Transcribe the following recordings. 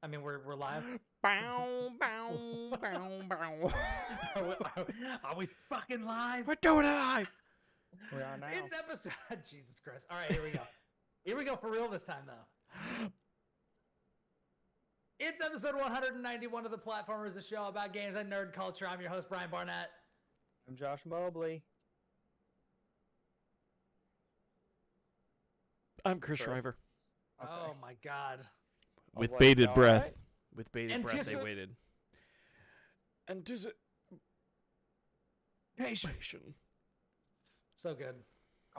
I mean, we're live. Bow, bow, bow, bow. Are we fucking live? We're doing it live. We are now. It's episode. Jesus Christ! All right, here we go. Here we go for real this time, though. It's episode 191 of The Platformers, a show about games and nerd culture. I'm your host, Brian Barnett. I'm Joshua Mobley. I'm Chris Chris. Shriver. Okay. Oh my God! With like, bated all breath. right. With bated breath, they Antici- waited. Anticipation. So good.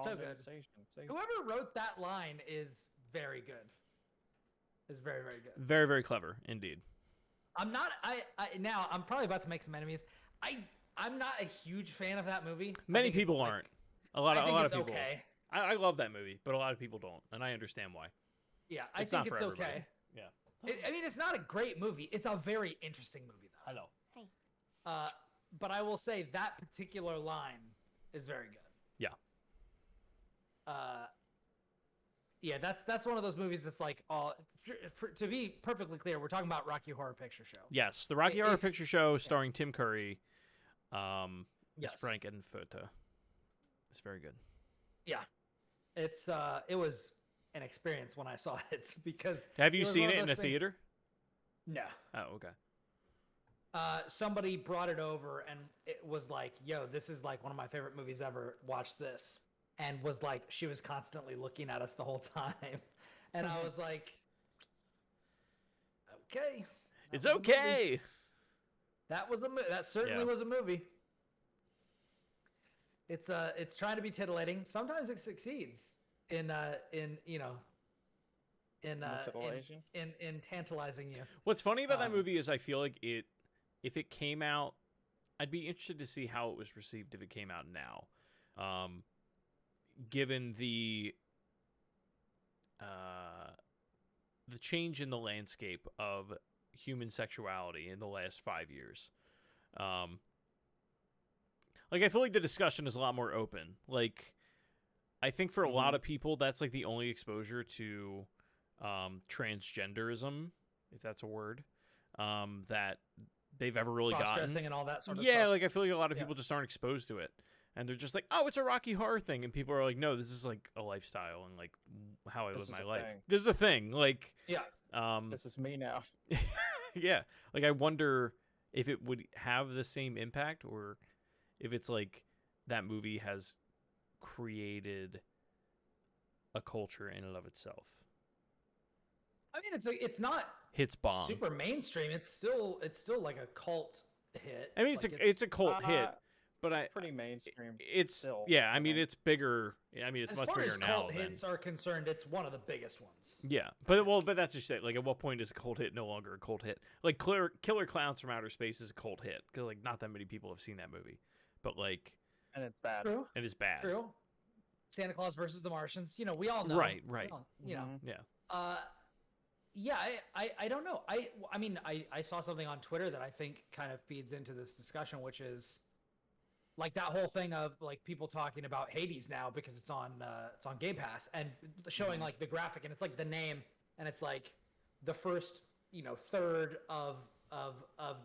So good. Conversation. Whoever wrote that line is very good. Is very, very good. Very, very clever, indeed. I'm not. Now I'm probably about to make some enemies. I'm not a huge fan of that movie. Many people aren't. A lot I of think it's people. okay. I love that movie, but a lot of people don't, and I understand why. Yeah, It's I not think for it's everybody. okay. Yeah. I mean, it's not a great movie. It's a very interesting movie, though. I know. But I will say that particular line is very good. Yeah. Yeah, that's one of those movies that's like, to be perfectly clear, we're talking about Rocky Horror Picture Show. Yes, the Rocky Horror Picture Show starring Tim Curry. Yes. Frank Edenfurter. It's very good. Yeah, it was an experience when I saw it because. Have you was seen one of it in those a things- theater? No. Oh, okay. Somebody brought it over and it was like, yo, this is like one of my favorite movies ever. Watch this. And was like, she was constantly looking at us the whole time. And I was like, okay. that It's was a movie. okay. That was a movie. That certainly was a movie. It's trying to be titillating. Sometimes it succeeds in Titillation? in tantalizing you. What's funny about that Um, movie is I feel like if it came out, I'd be interested to see how it was received if it came out now. Given the change in the landscape of human sexuality in the last 5 years. Like, I feel like the discussion is a lot more open. Like, I think for a lot of people, that's like the only exposure to transgenderism, if that's a word, that they've ever really gotten. Cross-dressing and all that sort of Yeah, stuff. like I feel like a lot of people just aren't exposed to it. And they're just like, oh, it's a Rocky Horror thing. And people are like, no, this is like a lifestyle and like how I This live is my a life. thing. This is a thing. Like, Yeah. This is me now. yeah. Like, I wonder if it would have the same impact or if it's like that movie has created a culture in and of itself. I mean, it's not Hits bomb. super mainstream. It's still like a cult hit. I mean, Like, it's a cult hit, but It's pretty mainstream. it's still, yeah. I I mean, think. it's bigger. I mean, it's as much far bigger as now cult than hits are concerned, it's one of the biggest ones. yeah. But that's just it. Like, at what point is a cult hit no longer a cult hit? Like, Killer Clowns from Outer Space is a cult hit because like not that many people have seen that movie, but like And it's bad. True. it is bad. True. Santa Claus versus the Martians. You know, we all know. Right. We all- you know. Mhm. Yeah. Yeah, I don't know. I mean, I saw something on Twitter that I think kind of feeds into this discussion, which is like that whole thing of like people talking about Hades now because it's on Game Pass and showing like the graphic and it's like the name and it's like the first third of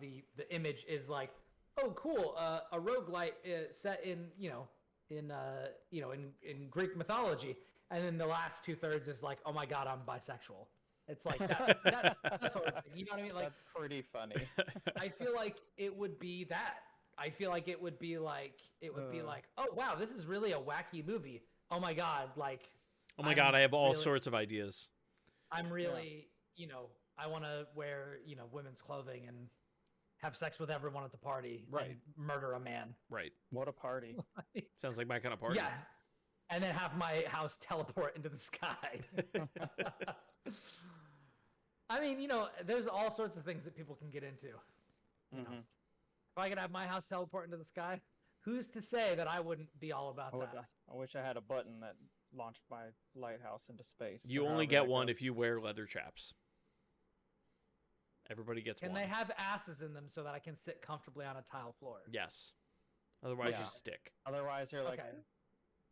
the image is like, oh cool, a roguelite set in in Greek mythology, and then the last 2/3 is like, oh my god, I'm bisexual. It's like that sort of thing. You know what I mean? Like, That's pretty funny. I feel like it would be that. I feel like it would be like oh wow, this is really a wacky movie. Oh my god, like Oh my I'm God, I have all really- sorts of ideas. I'm really, I want to wear, women's clothing and have sex with everyone at the party Right. and murder a man. Right. What a party. Sounds like my kind of party. Yeah. And then have my house teleport into the sky. I mean, there's all sorts of things that people can get into. Mhm. If I could have my house teleport into the sky, who's to say that I wouldn't be all about that? I wish I had a button that launched my lighthouse into space. You or only however get that one goes. if you wear leather chaps. Everybody gets Can one. they have asses in them so that I can sit comfortably on a tile floor? Yes. Otherwise, Yeah. you stick. Otherwise, you're like, Okay.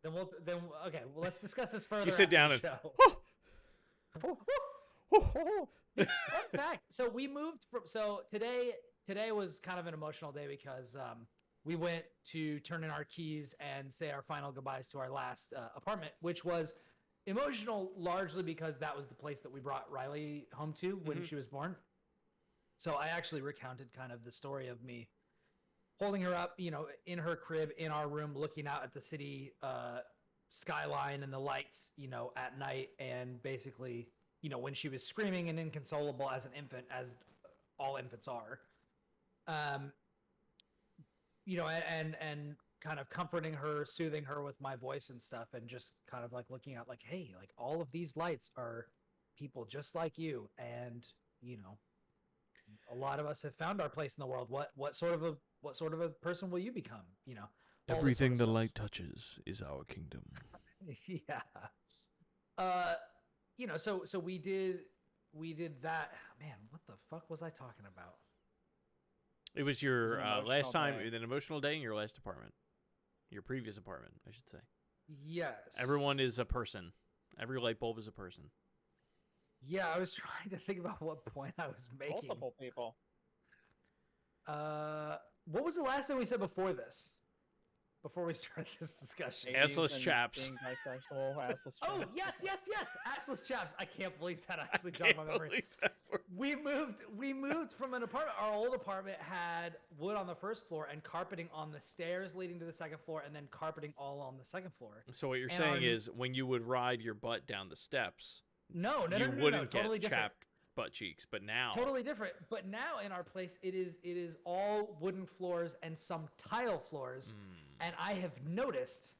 Well, let's discuss this further. You sit after down the and show. oh, Fun fact. So we moved from. So today was kind of an emotional day because we went to turn in our keys and say our final goodbyes to our last apartment, which was emotional largely because that was the place that we brought Riley home to when she was born. So I actually recounted kind of the story of me holding her up, in her crib in our room, looking out at the city skyline and the lights, at night, and basically, when she was screaming and inconsolable as an infant, as all infants are, and kind of comforting her, soothing her with my voice and stuff, and just kind of like looking out, like, hey, like all of these lights are people just like you, and a lot of us have found our place in the world. What sort of a person will you become? Everything the light touches is our kingdom. Yeah. So we did that. Man, what the fuck was I talking about? It was your an last time, emotional day. an emotional day in your last apartment. Your previous apartment, I should say. Yes. Everyone is a person. Every light bulb is a person. Yeah, I was trying to think about what point I was making. Multiple people. What was the last thing we said before this? Before we started this discussion? Assless chaps. Being bisexual, assless chaps. Oh, yes. Assless chaps. I can't believe that actually jogged my memory. We moved from an apartment. Our old apartment had wood on the first floor and carpeting on the stairs leading to the second floor, and then carpeting all on the second floor. So what you're saying is when you would ride your butt down the steps, you wouldn't totally get different. chapped butt cheeks, but now Totally different. But now in our place, it is all wooden floors and some tile floors. And I have noticed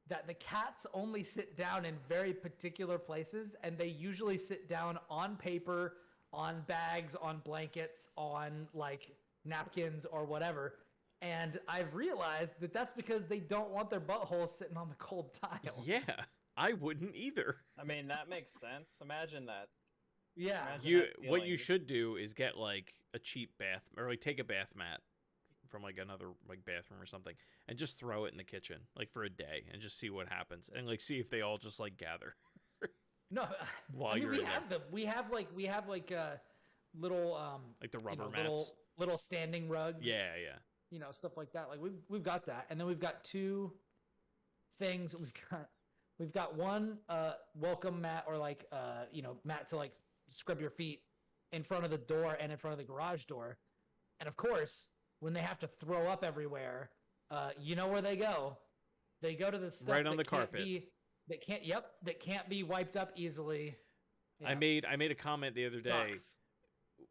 that the cats only sit down in very particular places, and they usually sit down on paper, on bags, on blankets, on like napkins or whatever. And I've realized that that's because they don't want their buttholes sitting on the cold tile. Yeah, I wouldn't either. I mean, that makes sense. Imagine that. Yeah. Imagine What feeling. you should do is get like a cheap bath, or like take a bath mat from like another like bathroom or something, and just throw it in the kitchen like for a day, and just see what happens, and like see if they all just like gather. No, While I mean, you're we in have there. them. We have like little Like the rubber mats. little standing rugs. Yeah. Stuff like that. Like we've got that, and then we've got two things. We've got one welcome mat, or like mat to like scrub your feet in front of the door and in front of the garage door, and of course when they have to throw up everywhere, where they go? They go to the stuff Right on that the carpet. That can't be wiped up easily. Yeah. I made a comment the other day. Sucks.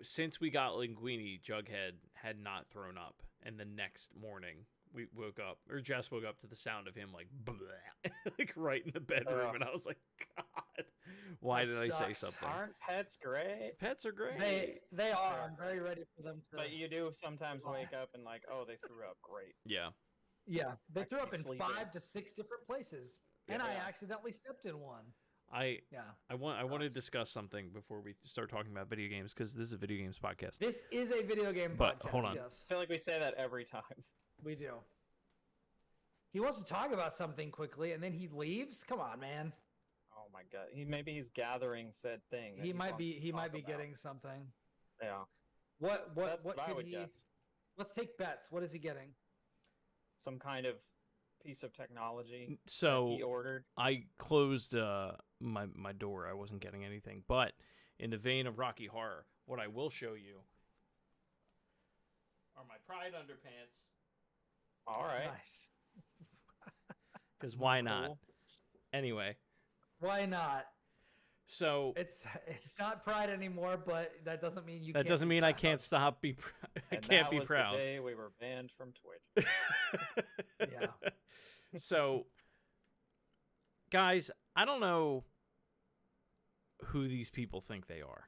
Since we got Linguini, Jughead had not thrown up, and the next morning we woke up, or Jess woke up to the sound of him like bleh, like right in the bedroom, and I was like, God, why That did I say sucks. something? Aren't pets great? Pets are great. They are. I'm very ready for them to. But you do sometimes wake up and like, oh, they threw up. Great. Yeah. Yeah, they threw up in Sleeping. 5 to 6 different places, and I Yeah. accidentally stepped in one. I want to Sucks. discuss something before we start talking about video games, because this is a video games podcast. This is a video game But, podcast. hold on. Yes, I feel like we say that every time. we do. He wants to talk about something quickly, and then he leaves. Come on, man. Oh my god. Maybe he's gathering said thing. that He might wants be. to He might talk be about. getting something. Yeah. What That's what what I could would he? guess. Let's take bets. What is he getting? Some kind of piece of technology that So he ordered. I closed my door. I wasn't getting anything. But in the vein of Rocky Horror, what I will show you are my Pride underpants. All right. Nice. Because why not? Cool. Anyway, Why not? so It's not Pride anymore, but that doesn't mean you. that can't doesn't be mean I proud. can't stop. I And can't that be was proud. The day we were banned from Twitch. Yeah. So, guys, I don't know who these people think they are.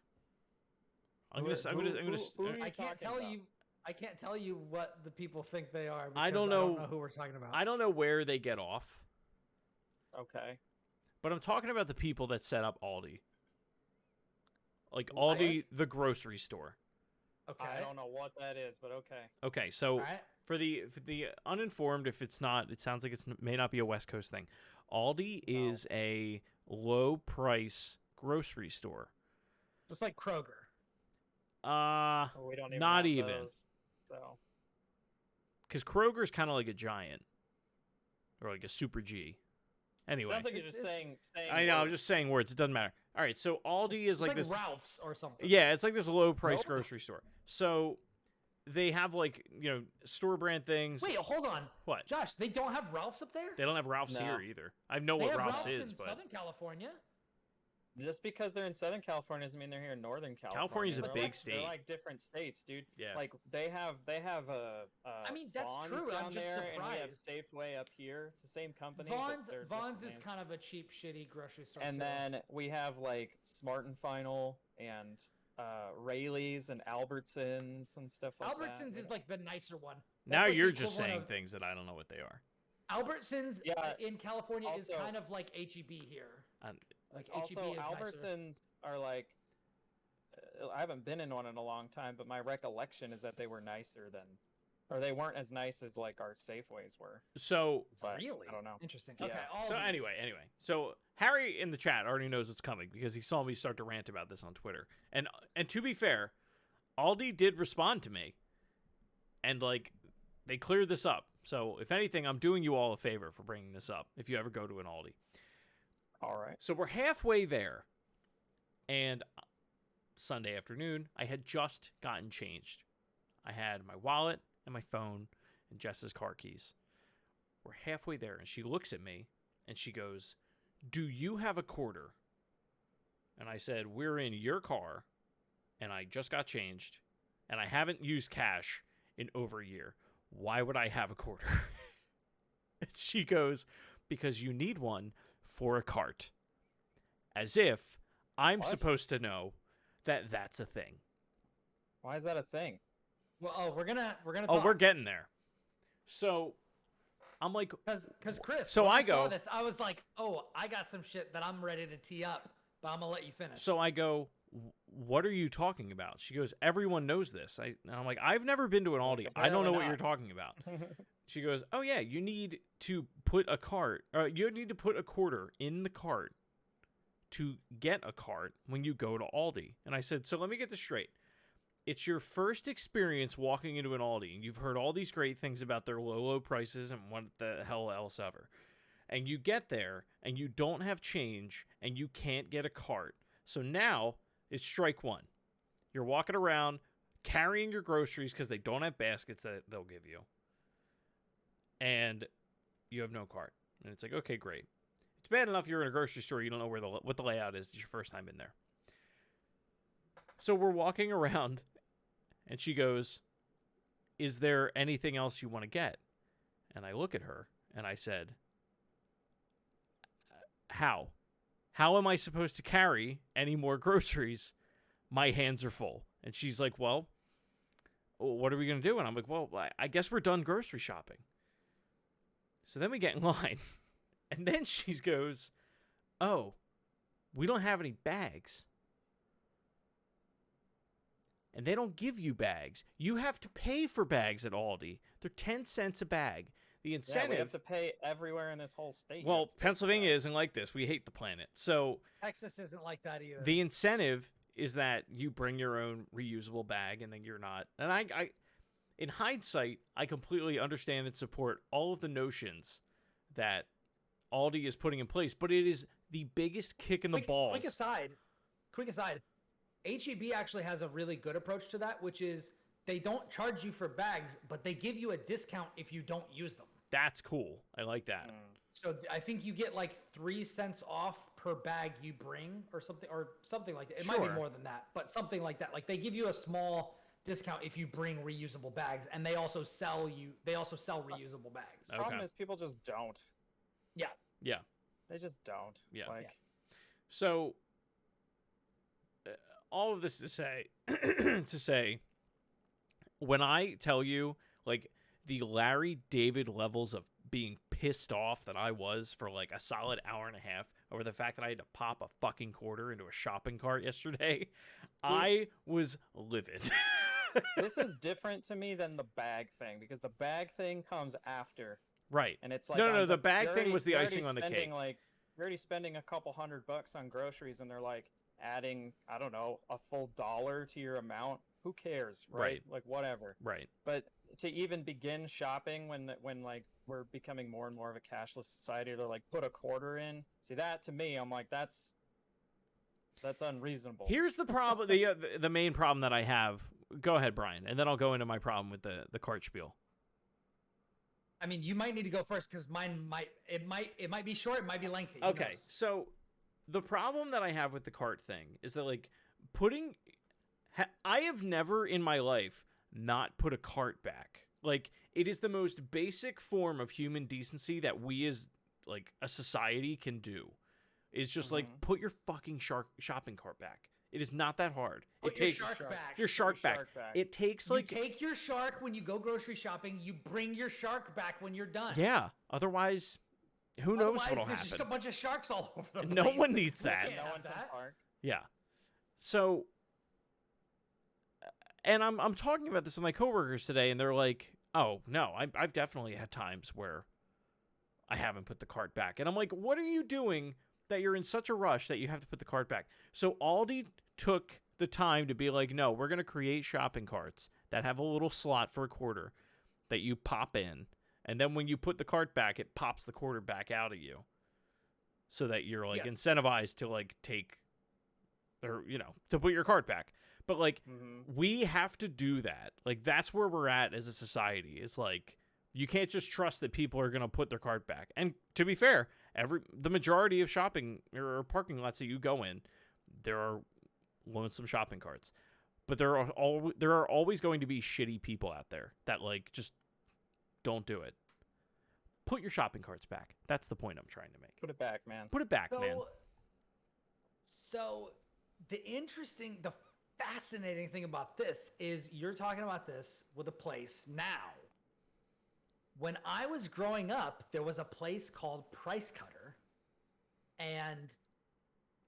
I'm gonna. Who are you I can't talking tell about? you. I can't tell you what the people think they are. I because don't I don't know- know who we're talking about. I don't know where they get off, Okay. but I'm talking about the people that set up Aldi. Like What? Aldi, the grocery store. Okay. I don't know what that is, but okay. Okay, so All right. for the uninformed, if it's not, it sounds like it may not be a West Coast thing. Aldi No. is a low price grocery store. It's like Kroger. We don't even Not have even. those, so Because Kroger's kind of like a giant, or like a super G. Anyway, sounds like you're just saying. I know. I'm words. just saying words. It doesn't matter. All right. So Aldi is It's like this. Ralph's or something. Yeah, it's like this low price Nope. grocery store. So they have like store brand things. Wait, hold on. What? Josh, they don't have Ralph's up there? They don't have Ralph's No. here either. I know They what have Ralph's Ralph's is, in but Southern California. Just because they're in Southern California doesn't mean they're here in Northern California. California's a They're big like, state. They're like different states, dude. Yeah. Like they have a. I mean, that's Vons true, I'm down just there, and we have surprised. Safeway up here. It's the same company. but Vaughn's they're Vaughn's different is names. kind of a cheap, shitty grocery store. And too. then we have like Smart and Final and Rayleigh's and Albertsons and stuff like that. Albertsons is like the nicer one. now That's like you're the just equivalent saying of- things that I don't know what they are. Albertsons Yeah, in California is also- kind of like HEB here. Like Also, HEB is nicer. Albertsons are like. I haven't been in one in a long time, but my recollection is that they were nicer than, or they weren't as nice as like our Safeways were. So But Really? I don't know. Interesting. Yeah. Okay. So Aldi. anyway, so Harry in the chat already knows what's coming because he saw me start to rant about this on Twitter. And to be fair, Aldi did respond to me, and like they cleared this up. So if anything, I'm doing you all a favor for bringing this up. If you ever go to an Aldi, All right. so we're halfway there, and Sunday afternoon, I had just gotten changed. I had my wallet and my phone and Jess's car keys. We're halfway there, and she looks at me, and she goes, "Do you have a quarter?" And I said, "We're in your car, and I just got changed, and I haven't used cash in over a year. Why would I have a quarter?" And she goes, "Because you need one for a cart." As if I'm What? supposed to know that that's a thing. Why is that a thing? Well, we're gonna Oh, talk. we're getting there. So I'm like, Because Chris. So when I saw go- this, I was like, oh, I got some shit that I'm ready to tee up, but I'm gonna let you finish. so I go, "What are you talking about?" She goes, "Everyone knows this." And I'm like, "I've never been to an Aldi. I don't know Apparently what you're not. talking about." She goes, "Oh yeah, you need to put a cart, or you need to put a quarter in the cart to get a cart when you go to Aldi." And I said, "So let me get this straight. It's your first experience walking into an Aldi, and you've heard all these great things about their low prices and what the hell else ever. And you get there, and you don't have change, and you can't get a cart. So now it's strike one. You're walking around carrying your groceries because they don't have baskets that they'll give you. And you have no cart." And it's like, okay, great. It's bad enough you're in a grocery store, you don't know what the layout is. It's your first time in there. So we're walking around, and she goes, "Is there anything else you want to get?" And I look at her, and I said, "How? How am I supposed to carry any more groceries? My hands are full." And she's like, "Well, what are we going to do?" And I'm like, "Well, I guess we're done grocery shopping." So then we get in line, and then she goes, "Oh, we don't have any bags." And they don't give you bags. You have to pay for bags at Aldi. They're 10 cents a bag. The Yeah, incentive... we have to pay everywhere in this whole state. You well, have to pay for Pennsylvania that. isn't like this. We hate the planet. So Texas isn't like that either. the incentive is that you bring your own reusable bag, and then you're not... And I in hindsight, I completely understand and support all of the notions that Aldi is putting in place, but it is the biggest kick in the balls. Quick aside. HEB actually has a really good approach to that, which is they don't charge you for bags, but they give you a discount if you don't use them. That's cool. I like that. So I think you get like 3 cents off per bag you bring, or something like that. It might be Sure. more than that, but something like that. Like they give you a small discount if you bring reusable bags, and they also sell reusable bags. The problem Okay. is people just don't. Yeah. Yeah. They just don't. Yeah. Like, Yeah. So, all of this to say, when I tell you, like, the Larry David levels of being pissed off that I was for, like, a solid hour and a half over the fact that I had to pop a fucking quarter into a shopping cart yesterday, I was livid. this is different to me than the bag thing, because the bag thing comes after, Right. and it's like No, the you're bag thing already- was the you're already icing on the spending, cake. Like, you're already spending a couple $100 on groceries, and they're like, adding, I don't know, a full $1 to your amount, who cares, right? Right. Like whatever. Right. But to even begin shopping when like we're becoming more and more of a cashless society, to like put a quarter in, see, that to me, I'm like, that's unreasonable. Here's the problem. The main problem that I have. Go ahead, Brian, and then I'll go into my problem with the cart spiel. I mean, you might need to go first because mine might be short, it might be lengthy. Who Okay, knows? so the problem that I have with the cart thing is that like I have never in my life not put a cart back. Like, it is the most basic form of human decency that we as like a society can do. Is just like put your fucking shopping cart back. It is not that hard. Put your shark back. Your shark back. It takes like you take your shark when you go grocery shopping. You bring your shark back when you're done. Yeah. Otherwise, who knows what'll there's happen? just a bunch of sharks all over the place. No one needs that. No one that. Yeah. So, and I'm talking about this with my coworkers today, and they're like, "Oh no, I've definitely had times where I haven't put the cart back," and I'm like, "What are you doing that you're in such a rush that you have to put the cart back?" So Aldi took the time to be like, "No, we're going to create shopping carts that have a little slot for a quarter that you pop in, and then when you put the cart back, it pops the quarter back out of you, so that you're like incentivized to like take, or to put your cart back." But like we have to do that. Like that's where we're at as a society. It's like you can't just trust that people are going to put their cart back. And to be fair, the majority of shopping or parking lots that you go in, there are lonesome shopping carts. But there are always going to be shitty people out there that like just don't do it. Put your shopping carts back. That's the point I'm trying to make. Put it back, man. Put it back, man. So the fascinating thing about this is you're talking about this with a place now. When I was growing up, there was a place called Price Cutter, and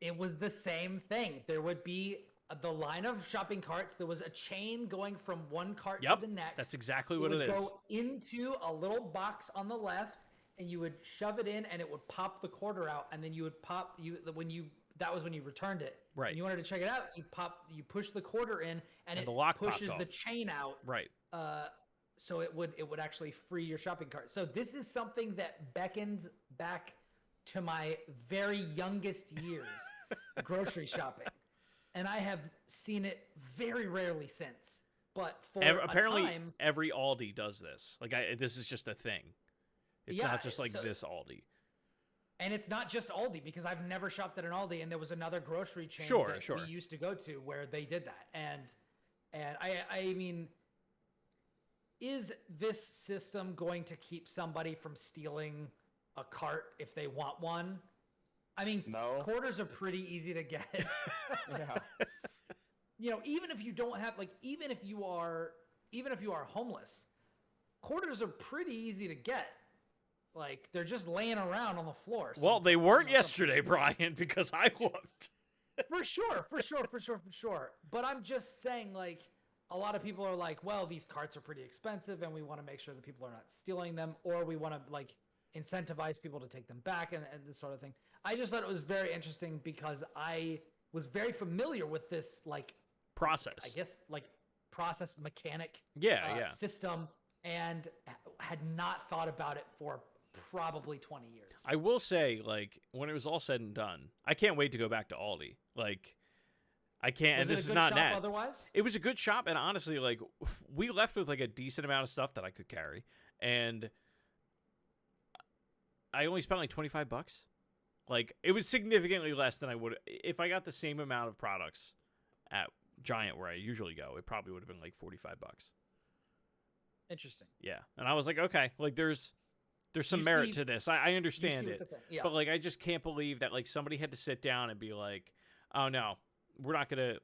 it was the same thing. There would be the line of shopping carts. There was a chain going from one cart to the next. That's exactly what it is. It would go into a little box on the left, and you would shove it in, and it would pop the quarter out, and then you would pop that was when you returned it. Right. And you wanted to check it out, you push the quarter in, and it the lock pushes popped the off. chain out. Right. So it would actually free your shopping cart. So this is something that beckons back to my very youngest years, grocery shopping, and I have seen it very rarely since. But for apparently, a time, every Aldi does this. Like, this is just a thing. It's not just like this Aldi. And it's not just Aldi, because I've never shopped at an Aldi, and there was another grocery chain that we used to go to where they did that. And I mean, is this system going to keep somebody from stealing a cart if they want one? I mean, no. Quarters are pretty easy to get. Yeah. Even if you don't have, like, even if you are homeless, quarters are pretty easy to get. Like, they're just laying around on the floor. Well, they weren't yesterday, Brian, because I looked. For sure. But I'm just saying, like, a lot of people are like, well, these carts are pretty expensive, and we want to make sure that people are not stealing them, or we want to, like, incentivize people to take them back and this sort of thing. I just thought it was very interesting because I was very familiar with this, like, process. I guess, like, process mechanic system, and had not thought about it for probably 20 years. I will say, like, when it was all said and done, I can't wait to go back to Aldi. Like, I can't, and this is not net. Otherwise, it was a good shop, and honestly, like, we left with like a decent amount of stuff that I could carry, and I only spent like $25. Like, it was significantly less than I would if I got the same amount of products at Giant where I usually go. It probably would have been like $45. Interesting. Yeah, and I was like, okay, like there's some merit to this. I understand it, but like I just can't believe that like somebody had to sit down and be like, oh no, we're not gonna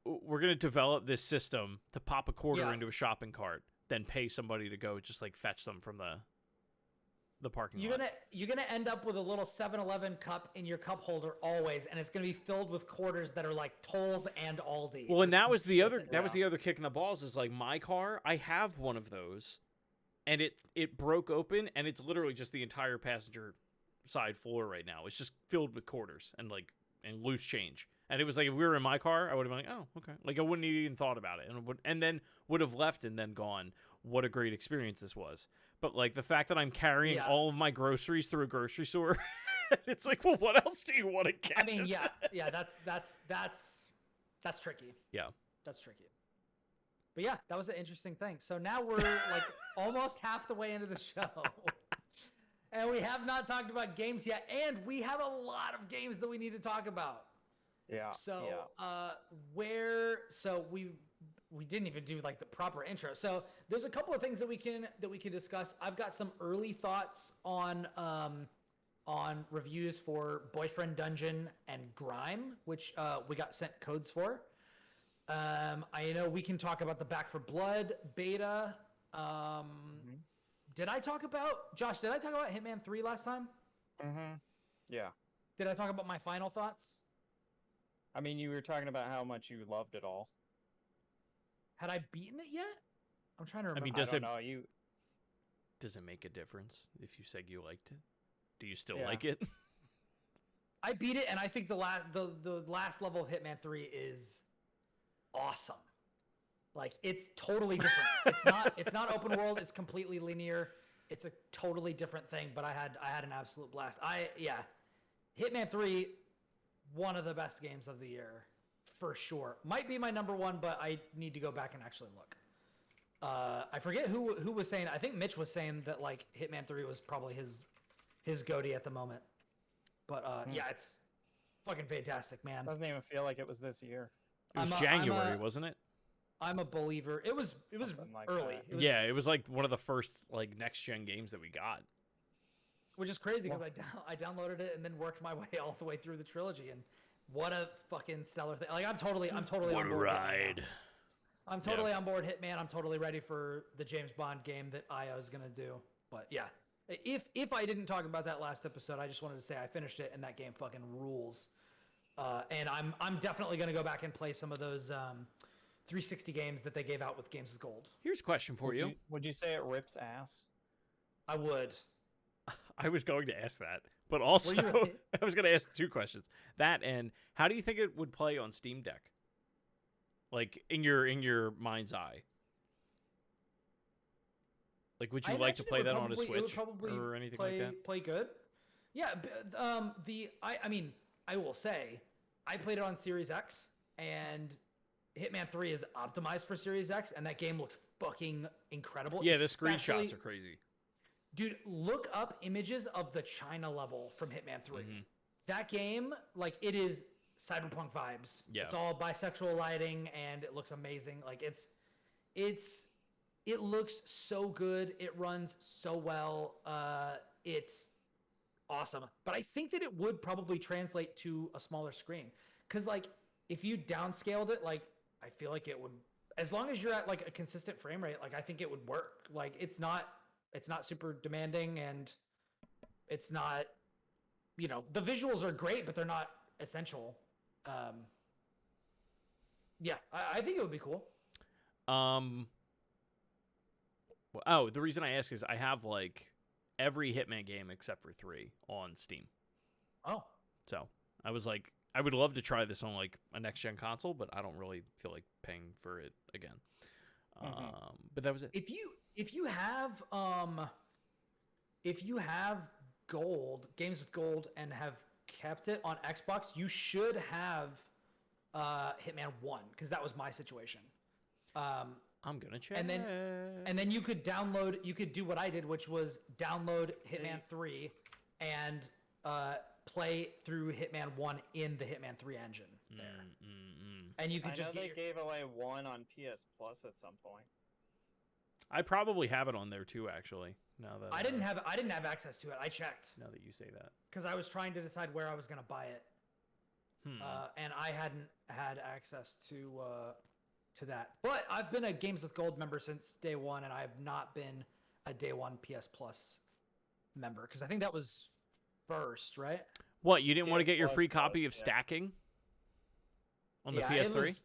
we're gonna develop this system to pop a quarter into a shopping cart, then pay somebody to go just like fetch them from the parking lot. You're gonna end up with a little 7-Eleven cup in your cup holder always, and it's gonna be filled with quarters that are like Tolls and Aldi. Well, and that was the other kick in the balls is like my car. I have one of those, and it broke open, and it's literally just the entire passenger side floor right now. It's just filled with quarters and like and loose change. And it was like if we were in my car, I would have been like, oh, okay. Like I wouldn't have even thought about it, and then would have left and then gone, what a great experience this was. But like the fact that I'm carrying all of my groceries through a grocery store, it's like, well, what else do you want to get? I mean, yeah, that's tricky. Yeah, that's tricky. But yeah, that was an interesting thing. So now we're like almost half the way into the show. And we have not talked about games yet, and we have a lot of games that we need to talk about. Yeah. So, yeah. So we didn't even do like the proper intro. So there's a couple of things that we can discuss. I've got some early thoughts on reviews for Boyfriend Dungeon and Grime, which we got sent codes for. I know we can talk about the Back 4 Blood beta. Did I talk about Hitman 3 last time? Yeah. Did I talk about my final thoughts? I mean, you were talking about how much you loved it all. Had I beaten it yet? I'm trying to remember. I mean, does it make a difference if you said you liked it? Do you still like it? I beat it, and I think the last level of Hitman 3 is awesome. Like, it's totally different. It's not open world. It's completely linear. It's a totally different thing. But I had an absolute blast. Hitman 3, one of the best games of the year for sure. Might be my number one, but I need to go back and actually look. I forget who was saying. I think Mitch was saying that like Hitman 3 was probably his goatee at the moment. But yeah, it's fucking fantastic, man. Doesn't even feel like it was this year. It was January, wasn't it? I'm a believer. It was like early. It was like one of the first like next gen games that we got. Which is crazy because I downloaded it and then worked my way all the way through the trilogy, and what a fucking stellar thing! Like I'm totally what on board. A ride! I'm totally on board Hitman. I'm totally ready for the James Bond game that IO is gonna do. But yeah, if I didn't talk about that last episode, I just wanted to say I finished it and that game fucking rules. And I'm definitely gonna go back and play some of those 360 games that they gave out with Games with Gold. Here's a question for you. Would you say it rips ass? I would. I was going to ask that, but also I was going to ask two questions. That and how do you think it would play on Steam Deck? Like in your mind's eye. Like, would you like to play that on a Switch or anything like that? Play good. Yeah. I mean, I will say, I played it on Series X, and Hitman 3 is optimized for Series X, and that game looks fucking incredible. Yeah, the screenshots are crazy. Dude, look up images of the China level from Hitman 3. Mm-hmm. That game, like, it is cyberpunk vibes. Yeah. It's all bisexual lighting, and it looks amazing. Like, it looks so good. It runs so well. It's awesome. But I think that it would probably translate to a smaller screen. Because, like, if you downscaled it, like, I feel like it would, as long as you're at, like, a consistent frame rate, like, I think it would work. Like, it's not super demanding, and it's not, the visuals are great, but they're not essential. Yeah, I think it would be cool. The reason I ask is I have like every Hitman game except for 3 on Steam. Oh. So I was like, I would love to try this on like a next gen console, but I don't really feel like paying for it again. But that was it. If you have gold, games with gold, and have kept it on Xbox, you should have Hitman 1, because that was my situation. I'm gonna check. And then you could do what I did, which was download Hitman 3 and play through Hitman 1 in the Hitman 3 engine there. And you could they gave away 1 on PS Plus at some point. I probably have it on there too, actually. Now that I didn't have access to it. I checked. Now that you say that, because I was trying to decide where I was going to buy it, and I hadn't had access to that. But I've been a Games with Gold member since day one, and I have not been a day one PS Plus member, because I think that was first, right? What, you didn't want to get your free copy of Stacking on the PS3?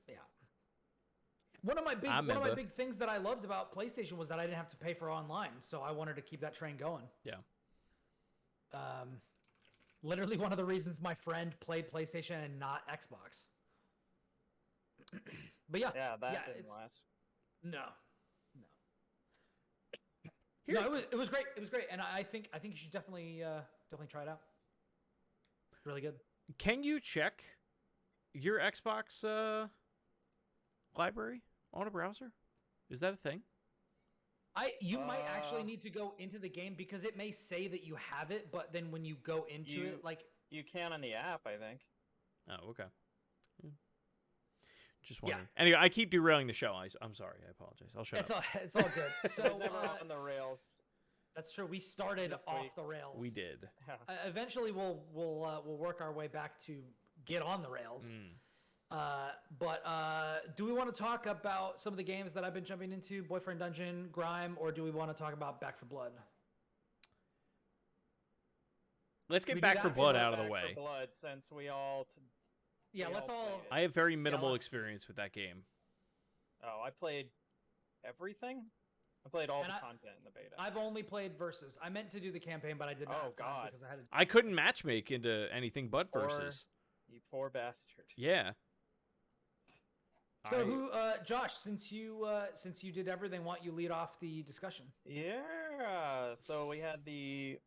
One of my big things that I loved about PlayStation was that I didn't have to pay for online, so I wanted to keep that train going. Yeah. Literally one of the reasons my friend played PlayStation and not Xbox. But yeah, Yeah, that yeah, didn't last. no. Here- No, it was great. It was great, and I think you should definitely try it out. It's really good. Can you check your Xbox library on a browser? Is that a thing? You might actually need to go into the game because it may say that you have it, but then when you go into it, like You can on the app, I think. Oh, okay. Just wondering. Anyway, I keep derailing the show. I'm sorry. I apologize. I'll shut up. it's all good. So It's never on the rails. that's true. We started This off week. the rails. We did. Yeah. Eventually, we'll work our way back to get on the rails. But do we want to talk about some of the games that I've been jumping into, Boyfriend Dungeon, Grime, or do we want to talk about Back 4 Blood? Let's get We do Back that? 4 So Blood Back out of the for way. Blood, since we all. Yeah, We let's all all. played it. I have very minimal let's- experience with that game. Oh, I played everything. I played all And the I- content in the beta. I've only played Versus. I meant to do the campaign, but I did not Oh, have time God. because I had to. I couldn't matchmake into anything but Or- versus. You poor bastard. Yeah. So who, Josh? Since you did everything, why don't you lead off the discussion? Yeah. So we had the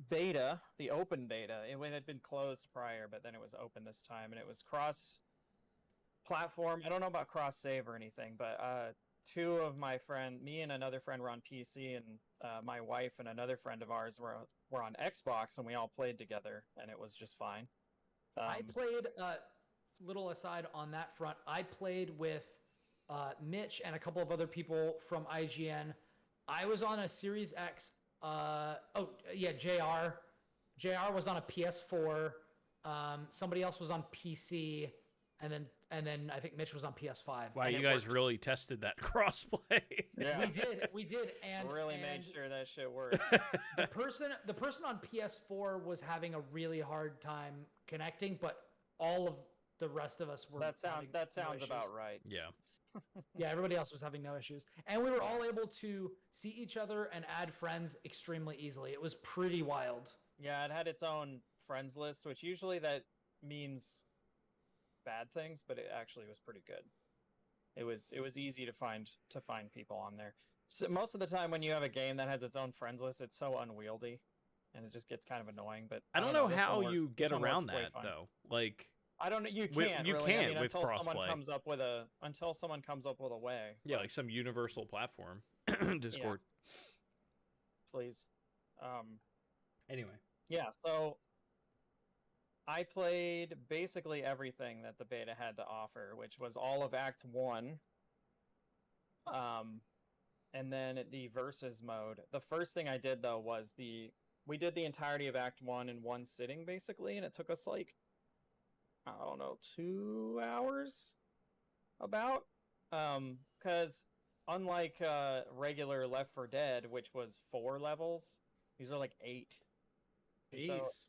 beta, the open beta. It had been closed prior, but then it was open this time, and it was cross-platform. I don't know about cross-save or anything, but two of my friend, me and another friend, were on PC, and my wife and another friend of ours were on Xbox, and we all played together, and it was just fine. I played. Little aside on that front, I played with Mitch and a couple of other people from IGN. I was on a Series X. JR. JR was on a PS4. Somebody else was on PC, and then I think Mitch was on PS5. Wow, and you it guys worked. really tested that crossplay. Yeah. We did, and really and made sure that shit worked. the person on PS4 was having a really hard time connecting, but all of the rest of us were. That having sounds no about issues. right. Yeah. Yeah, everybody else was having no issues, and we were all able to see each other and add friends extremely easily. It was pretty wild. Yeah, it had its own friends list, which usually that means bad things, but it actually was pretty good. It was easy to find people on there. So most of the time when you have a game that has its own friends list, it's so unwieldy, and it just gets kind of annoying. But I don't know this how one worked- you this get one worked around way that fine. though. Like, I don't know. You With- can't. you really. I can't mean, with until someone crossplay. comes up with a way. yeah, but like some universal platform. Discord. please. Anyway. Yeah, so I played basically everything that the beta had to offer, which was all of Act 1. And then the versus mode. The first thing I did though was we did the entirety of Act 1 in one sitting basically, and it took us like I don't know, 2 hours about cuz unlike regular Left 4 Dead, which was 4 levels, these are like 8. And so Jeez.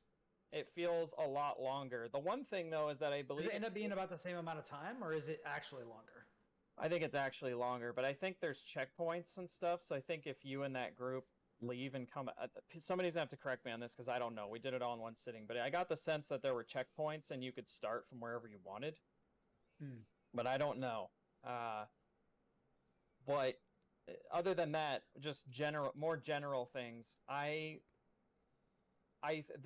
it feels a lot longer. The one thing though is that I Does believe it end up being about the same amount of time, or is it actually longer? I think it's actually longer, but I think there's checkpoints and stuff. So I think if you and that group leave and come, somebody's gonna have to correct me on this because I don't know. We did it all in one sitting, but I got the sense that there were checkpoints and you could start from wherever you wanted. But I don't know. But other than that, just more general things. The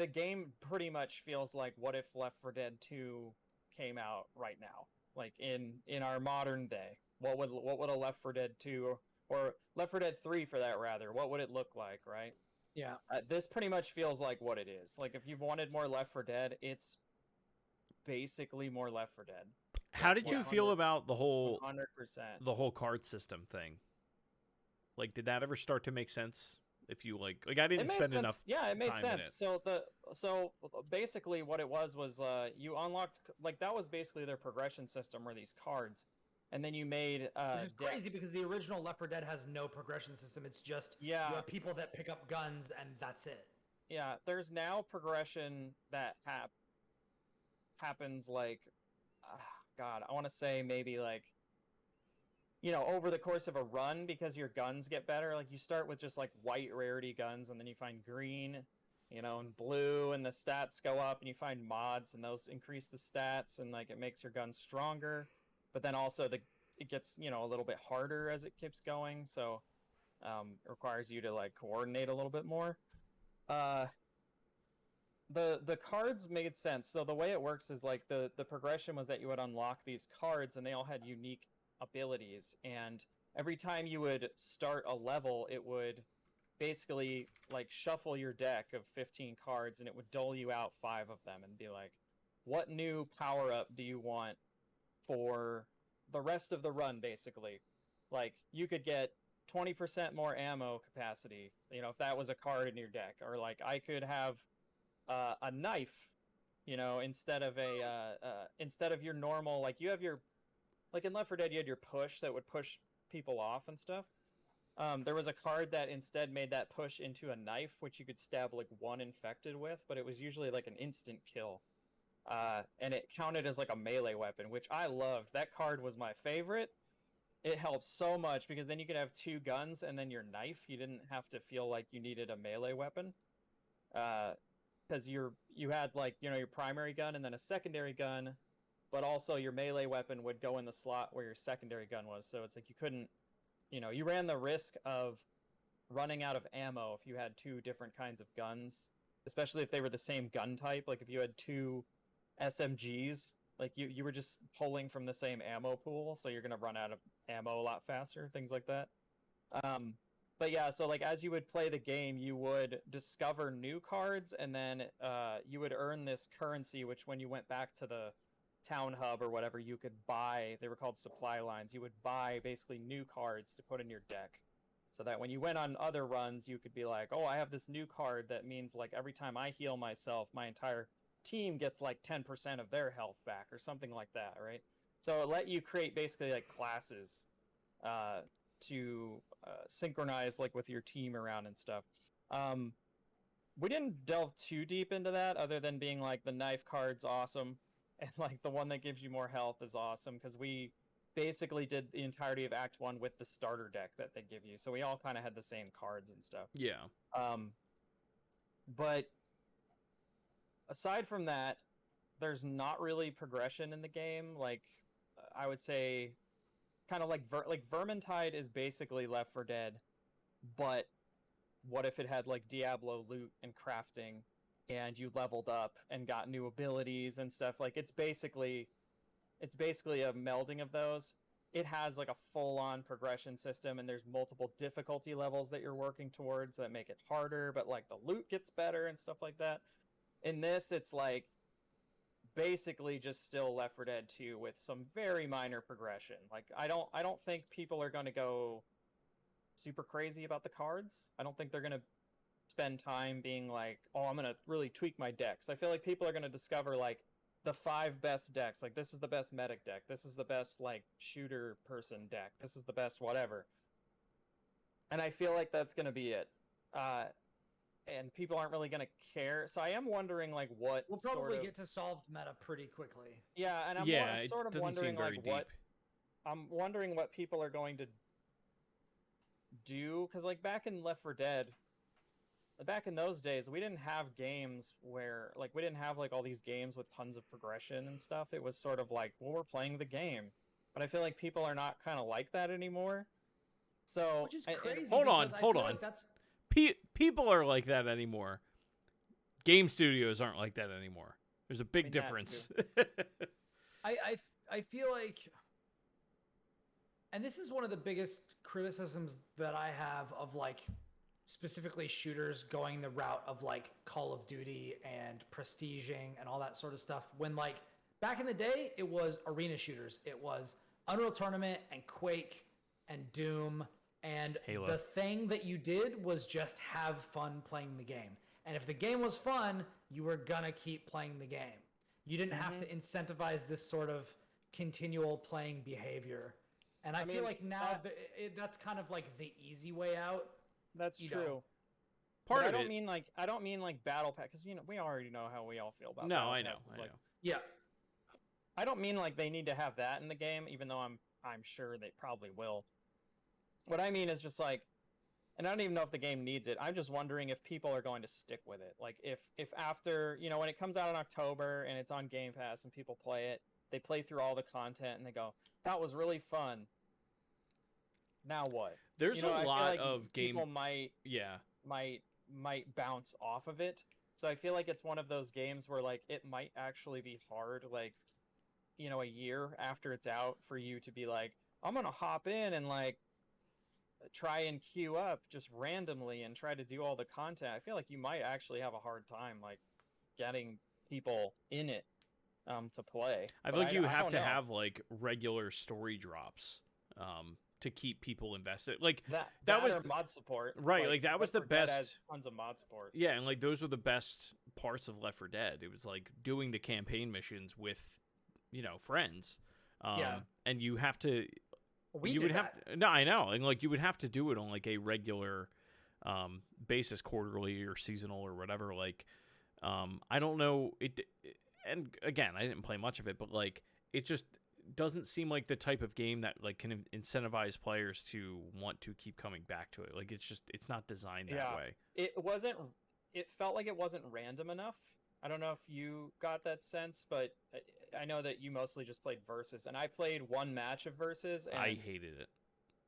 game pretty much feels like what if Left 4 Dead 2 came out right now, like in our modern day. What would a Left 4 Dead 2 or Left 4 Dead 3 for that rather? What would it look like, right? Yeah. This pretty much feels like what it is. Like if you wanted more Left 4 Dead, it's basically more Left 4 Dead. How did you feel 100 about the whole 100%. card system thing? Like, did that ever start to make sense? If you like I didn't It made spend sense. enough. Yeah, it made time in sense. it. So basically, what it was you unlocked like that was basically their progression system, were these cards, and then you made Which is crazy decks. because the original Left 4 Dead has no progression system. It's just Yeah. you have people that pick up guns and that's it. Yeah, there's now progression that happens like, God, I want to say maybe like, over the course of a run because your guns get better. Like you start with just like white rarity guns and then you find green and blue, and the stats go up, and you find mods, and those increase the stats, and like it makes your gun stronger. But then also it gets a little bit harder as it keeps going, so it requires you to like coordinate a little bit more. The cards made sense. So the way it works is like the progression was that you would unlock these cards, and they all had unique abilities, and every time you would start a level, it would basically like shuffle your deck of 15 cards, and it would dole you out 5 of them and be like, what new power up do you want for the rest of the run? Basically, like you could get 20% more ammo capacity, if that was a card in your deck, or like I could have a knife, instead of instead of your normal, like you have your, like in Left 4 Dead you had your push that would push people off and stuff. There was a card that instead made that push into a knife, which you could stab like 1 infected with, but it was usually like an instant kill. And it counted as like a melee weapon, which I loved. That card was my favorite. It helped so much because then you could have 2 guns and then your knife. You didn't have to feel like you needed a melee weapon. Because you had like, your primary gun and then a secondary gun, but also your melee weapon would go in the slot where your secondary gun was. So it's like you couldn't, you ran the risk of running out of ammo if you had 2 different kinds of guns, especially if they were the same gun type. Like if you had 2 SMGs, like you were just pulling from the same ammo pool, so you're gonna run out of ammo a lot faster, things like that. But yeah, so like as you would play the game, you would discover new cards, and then you would earn this currency, which when you went back to the town hub or whatever, you could buy. They were called supply lines. You would buy basically new cards to put in your deck, so that when you went on other runs, you could be like, oh, I have this new card that means like every time I heal myself, my entire team gets like 10% of their health back or something like that, right? So it let you create basically like classes to synchronize like with your team around and stuff. We didn't delve too deep into that, other than being like the knife card's awesome, and like the one that gives you more health is awesome, because we basically did the entirety of Act 1 with the starter deck that they give you, so we all kind of had the same cards and stuff. Yeah. But aside from that, there's not really progression in the game. Like, I would say, kind of like Vermintide is basically Left 4 Dead, but what if it had like Diablo loot and crafting, and you leveled up and got new abilities and stuff? Like it's basically a melding of those. It has like a full-on progression system, and there's multiple difficulty levels that you're working towards that make it harder, but like the loot gets better and stuff like that. In this, it's like basically just still Left 4 Dead 2 with some very minor progression. Like I don't think people are going to go super crazy about the cards. I don't think they're going to spend time being like, oh, I'm going to really tweak my decks. I feel like people are going to discover like the 5 best decks. Like this is the best medic deck. This is the best like shooter person deck. This is the best whatever. And I feel like that's going to be it. And people aren't really going to care. So I am wondering, like, what we'll probably get to solved meta pretty quickly. Yeah, and I'm sort of wondering, like, I'm wondering what people are going to do, because, like, back in Left 4 Dead, back in those days, we didn't have games where, like, we didn't have, like, all these games with tons of progression and stuff. It was sort of like, well, we're playing the game. But I feel like people are not kind of like that anymore. So, which is crazy. Hold on. Like that's... People are like that anymore. Game studios aren't like that anymore. There's a big difference. I feel like, and this is one of the biggest criticisms that I have of like specifically shooters going the route of like Call of Duty and prestiging and all that sort of stuff. When like back in the day, it was arena shooters. It was Unreal Tournament and Quake and Doom. And Halo. The thing that you did was just have fun playing the game. And if the game was fun, you were gonna keep playing the game. You didn't have to incentivize this sort of continual playing behavior. And I feel like now that's kind of like the easy way out. That's true. I don't mean like battle pack, because we already know how we all feel about. No, I know. Yeah. I don't mean like they need to have that in the game, even though I'm sure they probably will. What I mean is just like, and I don't even know if the game needs it. I'm just wondering if people are going to stick with it. Like if after, when it comes out in October and it's on Game Pass and people play it, they play through all the content and they go, "That was really fun. Now what?" There's I a feel lot like of people game. might Yeah. bounce off of it. So I feel like it's one of those games where like it might actually be hard, like, a year after it's out for you to be like, I'm gonna hop in and like try and queue up just randomly and try to do all the content. I feel like you might actually have a hard time like getting people in it to play. I But feel like you I have don't to know. have like regular story drops to keep people invested. Like that that was or mod support. right, like that was the Left 4 Dead has best. tons of mod support. Yeah, and like those were the best parts of Left 4 Dead. It was like doing the campaign missions with, friends. Yeah. And you have to. We you did would have that. to, no, I know, and like you would have to do it on like a regular basis, quarterly or seasonal or whatever. Like, I don't know it. And again, I didn't play much of it, but like it just doesn't seem like the type of game that like can incentivize players to want to keep coming back to it. Like it's not designed that way. It felt like it wasn't random enough. I don't know if you got that sense, but I know that you mostly just played Versus, and I played one match of Versus, and I hated it.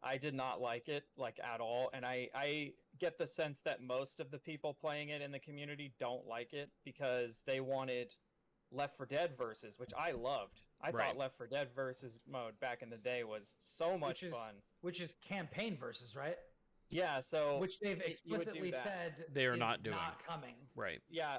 I did not like it, like, at all. And I get the sense that most of the people playing it in the community don't like it because they wanted Left 4 Dead Versus, which I loved. I Right. thought Left 4 Dead Versus mode back in the day was so much fun. Which is campaign versus, right? Yeah, so Which they've you would do explicitly that. said They are is not doing. coming. Right. Yeah,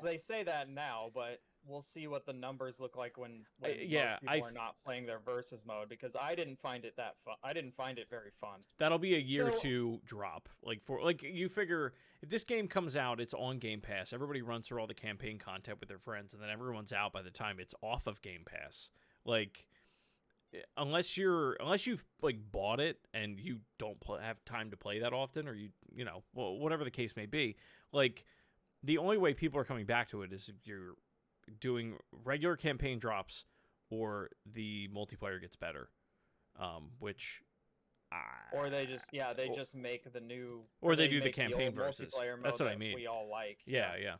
they say that now, but we'll see what the numbers look like when yeah, most people are not playing their versus mode, because I didn't find it that fun. I didn't find it very fun. That'll be a year or So- two drop. Like you figure if this game comes out, it's on Game Pass. Everybody runs through all the campaign content with their friends, and then everyone's out by the time it's off of Game Pass. Like unless you've like bought it and you don't have time to play that often, or whatever the case may be, like the only way people are coming back to it is if you're doing regular campaign drops or the multiplayer gets better, which or they just just make the new, or they do the make campaign old versus. multiplayer mode That's what I that mean. we all like. Yeah.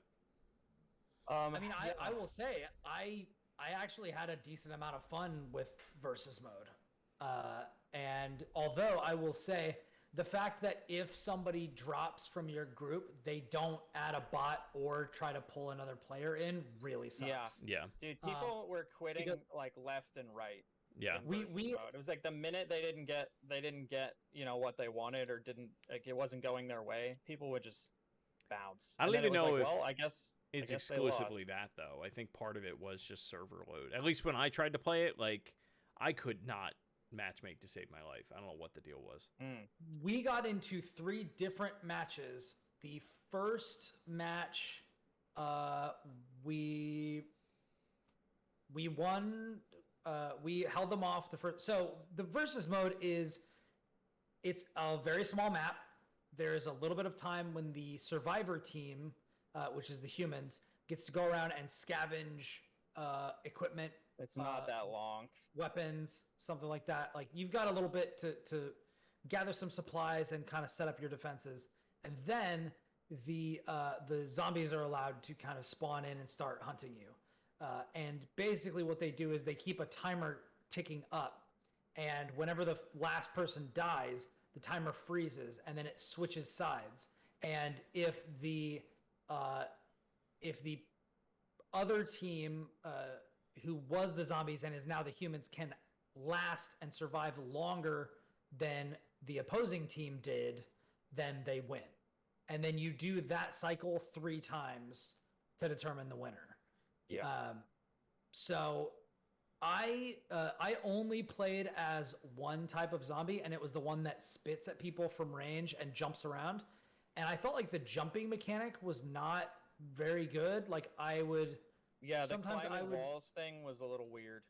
I mean, I will say I actually had a decent amount of fun with versus mode, and although I will say the fact that if somebody drops from your group, they don't add a bot or try to pull another player in really sucks. Yeah. Dude, people were quitting because- like left and right. Yeah. in versus mode. It was like the minute they didn't get what they wanted, or didn't, like, it wasn't going their way, people would just bounce. I don't And then even it was know like, if well, I guess it's they exclusively lost. that though. I think part of it was just server load. At least when I tried to play it, like I could not matchmake to save my life. I don't know what the deal was. We got into 3 different matches. The first match, we won. We held them off the first. So the versus mode it's a very small map. There's a little bit of time when the survivor team, which is the humans, gets to go around and scavenge equipment. It's not that long. Weapons, something like that. Like you've got a little bit to gather some supplies and kind of set up your defenses, and then the zombies are allowed to kind of spawn in and start hunting you. And basically, what they do is they keep a timer ticking up, and whenever the last person dies, the timer freezes, and then it switches sides. And if the other team who was the zombies and is now the humans can last and survive longer than the opposing team did, then they win. And then you do that cycle 3 times to determine the winner. Yeah. So I only played as one type of zombie, and it was the one that spits at people from range and jumps around. And I felt like the jumping mechanic was not very good. Like I would... Yeah, the sometimes climbing walls thing was a little weird.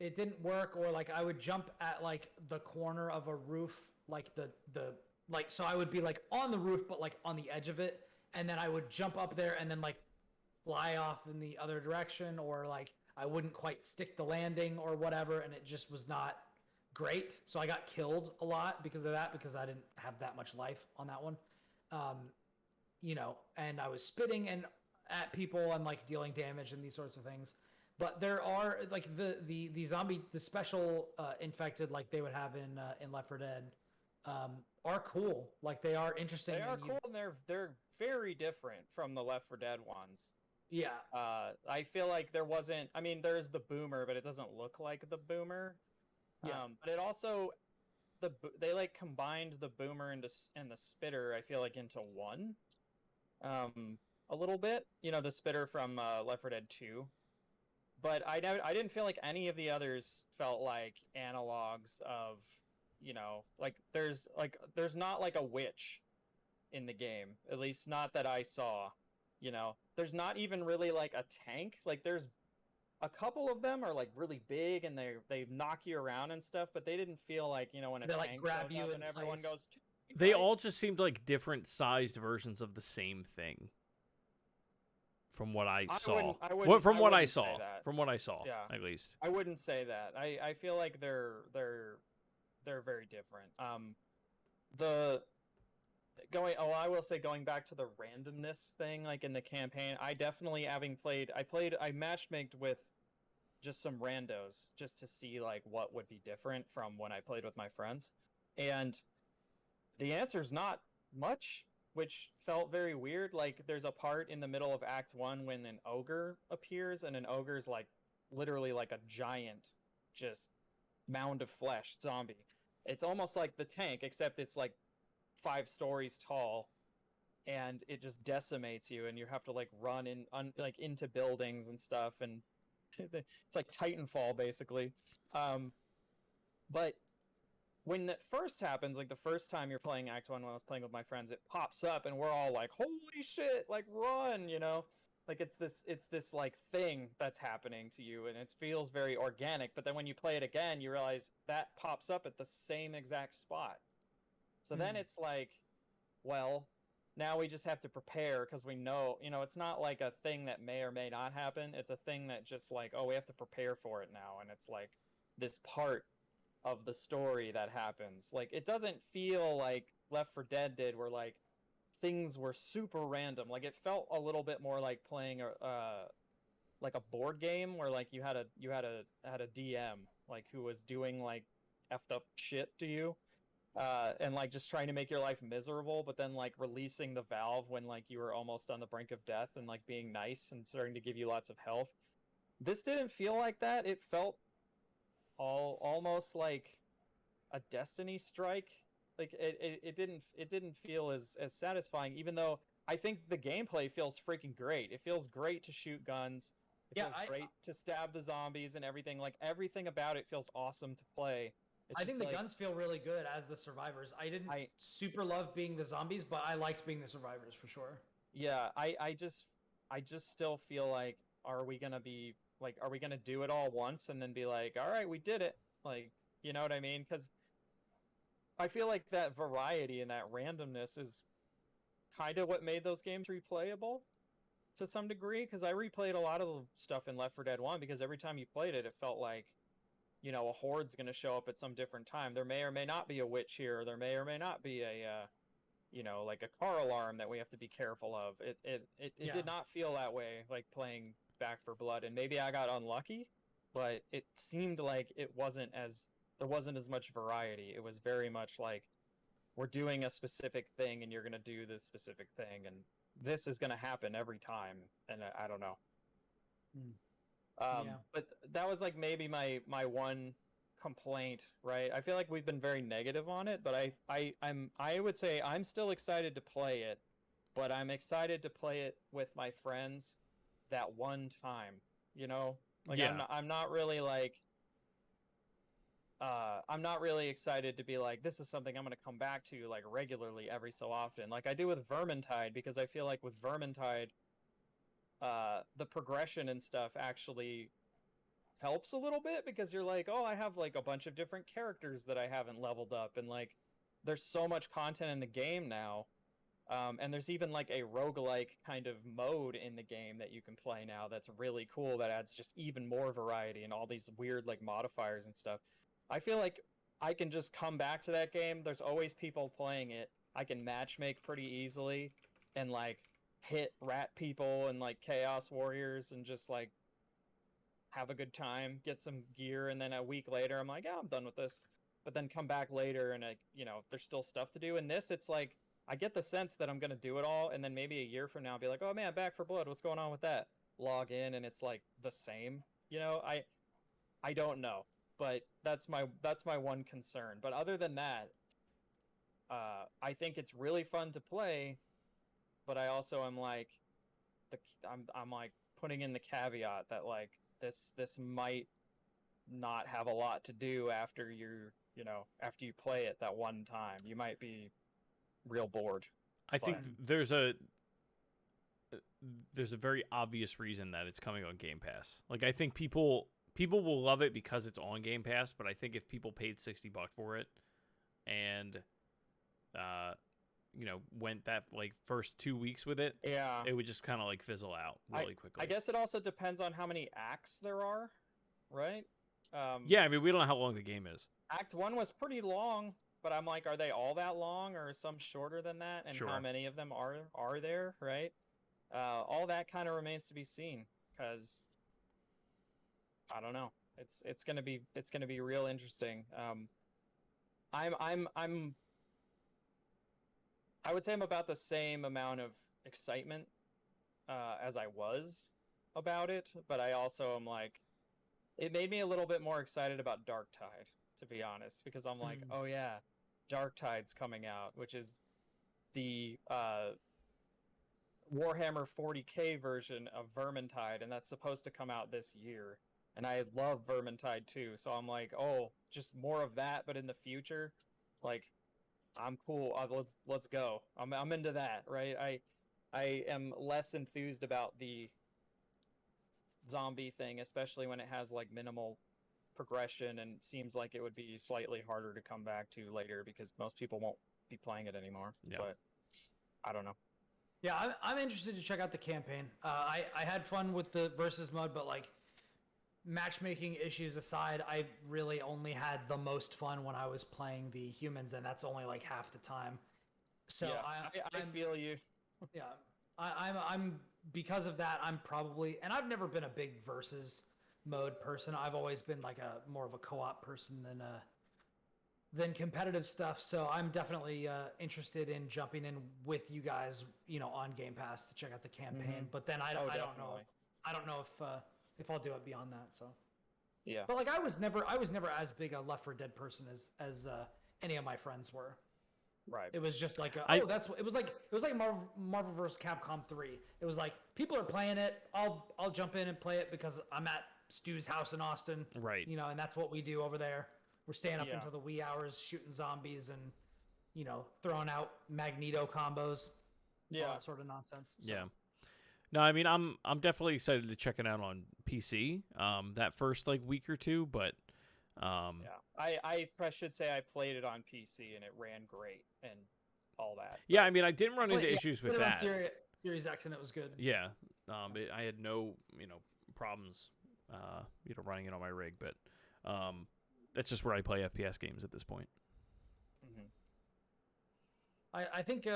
It didn't work, or like I would jump at like the corner of a roof, like the like, so I would be like on the roof but like on the edge of it, and then I would jump up there and then like fly off in the other direction, or like I wouldn't quite stick the landing or whatever, and it just was not great. So I got killed a lot because of that, because I didn't have that much life on that one. You know, and I was spitting and at people and like dealing damage and these sorts of things. But there are like the zombie, the special infected like they would have in Left 4 Dead are cool. Like they are interesting. They are cool, and they're very different from the Left 4 Dead ones. Yeah. I feel like there wasn't. I mean, there's the boomer, but it doesn't look like the boomer. Yeah. But it also they like combined the boomer and the spitter. I feel like into one. A little bit. You know, the spitter from Left 4 Dead 2. But I didn't feel like any of the others felt like analogs of, you know, like there's not like a witch in the game, at least not that I saw. You know, there's not even really like a tank. Like there's a couple of them are like really big and they knock you around and stuff, but they didn't feel like, you know, when a They, tank like, grab shows you up in and everyone place. goes. They right? all just seemed like different sized versions of the same thing. From what I saw. From what I saw. Yeah. At least. I wouldn't say that. I feel like they're very different. I will say, going back to the randomness thing, like in the campaign, I definitely, I matchmaked with just some randos just to see like what would be different from when I played with my friends, and the answer's not much, which felt very weird. Like there's a part in the middle of Act 1 when an ogre appears, and an ogre's like literally like a giant just mound of flesh zombie. It's almost like the tank, except it's like 5 stories tall, and it just decimates you, and you have to like run like into buildings and stuff, and it's like Titanfall basically. But when that first happens, like the first time you're playing Act 1 when I was playing with my friends, it pops up and we're all like, holy shit, like run, you know? Like it's this like thing that's happening to you, and it feels very organic, but then when you play it again, you realize that pops up at the same exact spot. So then it's like, well, now we just have to prepare because we know, you know, it's not like a thing that may or may not happen. It's a thing that just like, oh, we have to prepare for it now, and it's like this part of the story that happens. Like it doesn't feel like Left 4 Dead did, where like things were super random. Like it felt a little bit more like playing a board game where like you had a DM like who was doing like effed up shit to you, and like just trying to make your life miserable, but then like releasing the valve when like you were almost on the brink of death and like being nice and starting to give you lots of health. This didn't feel like that. It felt almost like a Destiny strike. Like it didn't feel as satisfying, even though I think the gameplay feels freaking great. It feels great to shoot guns. It feels great to stab the zombies and everything. Like everything about it feels awesome to play. I think the guns feel really good as the survivors. I didn't super love being the zombies, but I liked being the survivors for sure. Yeah, I just still feel like, are we gonna do it all once and then be like, all right, we did it? Like, you know what I mean? Because I feel like that variety and that randomness is kind of what made those games replayable to some degree. Because I replayed a lot of the stuff in Left 4 Dead 1, because every time you played it, it felt like, you know, a horde's going to show up at some different time. There may or may not be a witch here. Or there may or may not be a, you know, like a car alarm that we have to be careful of. It did not feel that way, like playing Back 4 Blood. And maybe I got unlucky, but it seemed like there wasn't as much variety. It was very much like, we're doing a specific thing and you're going to do this specific thing, and this is going to happen every time. And I don't know. But that was like maybe my one complaint, right? I feel like we've been very negative on it, but I would say I'm still excited to play it, but I'm excited to play it with my friends that one time, you know? Like I'm not really like I'm not really excited to be like, this is something I'm going to come back to like regularly every so often, like I do with Vermintide, because I feel like with Vermintide, the progression and stuff actually helps a little bit, because you're like, oh, I have like a bunch of different characters that I haven't leveled up, and like there's so much content in the game now, and there's even like a roguelike kind of mode in the game that you can play now that's really cool, that adds just even more variety and all these weird like modifiers and stuff. I feel like I can just come back to that game. There's always people playing it. I can matchmake pretty easily and like hit rat people and like chaos warriors and just like have a good time, get some gear, and then a week later I'm like, yeah, I'm done with this. But then come back later and there's still stuff to do. In this, it's like I get the sense that I'm gonna do it all, and then maybe a year from now I'll be like, oh man, Back for Blood, what's going on with that? Log in and it's like the same. I don't know, but that's my one concern. But other than that, I think it's really fun to play, but I also am like, I'm like putting in the caveat that like this might not have a lot to do after after you play it that one time. You might be real bored. I think there's a very obvious reason that it's coming on Game Pass. Like I think people will love it because it's on Game Pass, but I think if people paid $60 for it and went that like first 2 weeks with it, yeah, it would just kind of like fizzle out really quickly. I guess it also depends on how many acts there are, right? Yeah, I mean, we don't know how long the game is. Act 1 was pretty long, but I'm like, are they all that long, or some shorter than that? And Sure. How many of them are there, right? All that kind of remains to be seen, because I don't know. It's gonna be real interesting. I would say I'm about the same amount of excitement as I was about it, but I also am like, it made me a little bit more excited about Darktide, to be honest, because I'm like, oh yeah, Darktide's coming out, which is the Warhammer 40k version of Vermintide, and that's supposed to come out this year. And I love Vermintide too, so I'm like, oh, just more of that, but in the future, like, I'm cool. Let's go. I'm into that, right? I am less enthused about the zombie thing, especially when it has like minimal progression and seems like it would be slightly harder to come back to later because most people won't be playing it anymore. Yeah. But I don't know. Yeah, I'm interested to check out the campaign. I had fun with the versus mode, but like matchmaking issues aside, I really only had the most fun when I was playing the humans, and that's only like half the time. So yeah, I feel you. Yeah, I'm because of that. I'm probably, and I've never been a big versus mode person. I've always been like a more of a co-op person than competitive stuff. So I'm definitely interested in jumping in with you guys, on Game Pass to check out the campaign. But then I don't know. I don't know if I'll do it beyond that. So yeah. But like I was never as big a Left 4 Dead person as any of my friends were. Right. It was just like it was like Marvel vs. Capcom 3. It was like people are playing it. I'll jump in and play it because I'm at Stu's house in Austin. Right. And that's what we do over there. We're staying up until the wee hours shooting zombies and throwing out Magneto combos. All that sort of nonsense. So. Yeah. No, I mean I'm definitely excited to check it out on PC. That first like week or two, but I should say I played it on PC and it ran great and all that. Yeah, I mean I didn't run into issues with that. Series X and it was good. Yeah, I had no problems running it on my rig, but that's just where I play FPS games at this point. I think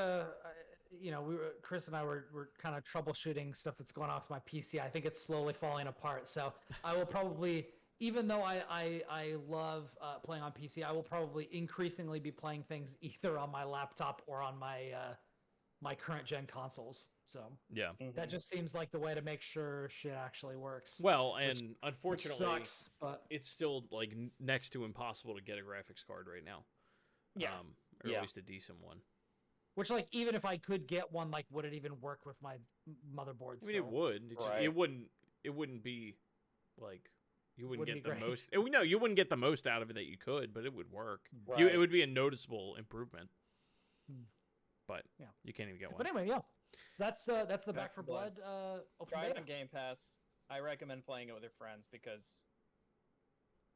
Chris and I were kind of troubleshooting stuff that's going on with my PC. I think it's slowly falling apart. So I will probably, even though I love playing on PC, I will probably increasingly be playing things either on my laptop or on my current gen consoles. So yeah, that just seems like the way to make sure shit actually works. Well, and unfortunately, sucks, but it's still like next to impossible to get a graphics card right now. Yeah, or at least a decent one. Which, like, even if I could get one, like, would it even work with my motherboard? I mean, it would. It wouldn't be like you wouldn't get the most. No, you wouldn't get the most out of it that you could, but it would work. Right. It would be a noticeable improvement. But you can't even get one. But anyway, so that's the Back 4 Blood. Try it on Game Pass. I recommend playing it with your friends because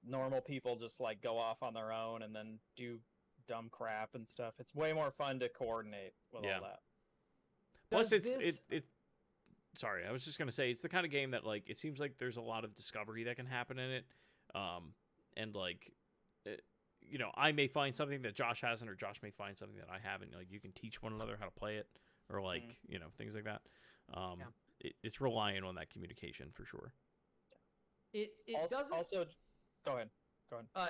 normal people just like go off on their own and then do dumb crap and stuff. It's way more fun to coordinate with all that. Plus, sorry, I was just gonna say it's the kind of game that like it seems like there's a lot of discovery that can happen in it, and like I may find something that Josh hasn't, or Josh may find something that I haven't. Like, you can teach one another how to play it, or like things like that. It's relying on that communication for sure. It doesn't also. Go ahead.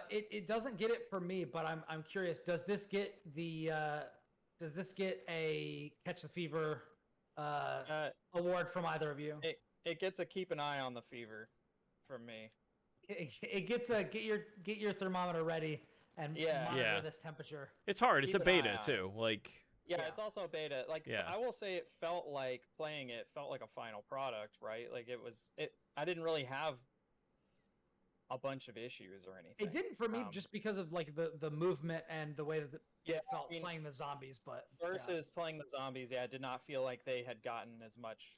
it doesn't get it for me, but I'm curious. Does this get a Catch the Fever award from either of you? It gets a keep an eye on the fever from me. It gets a get your thermometer ready and monitor this temperature. It's hard. It's a Keep an eye beta on too. Like, it's also a beta. Like, I will say it felt like playing it felt like a final product, right? Like I didn't really have a bunch of issues or anything. It didn't for me just because of like the movement and the way that it felt playing the zombies, but versus playing the zombies, it did not feel like they had gotten as much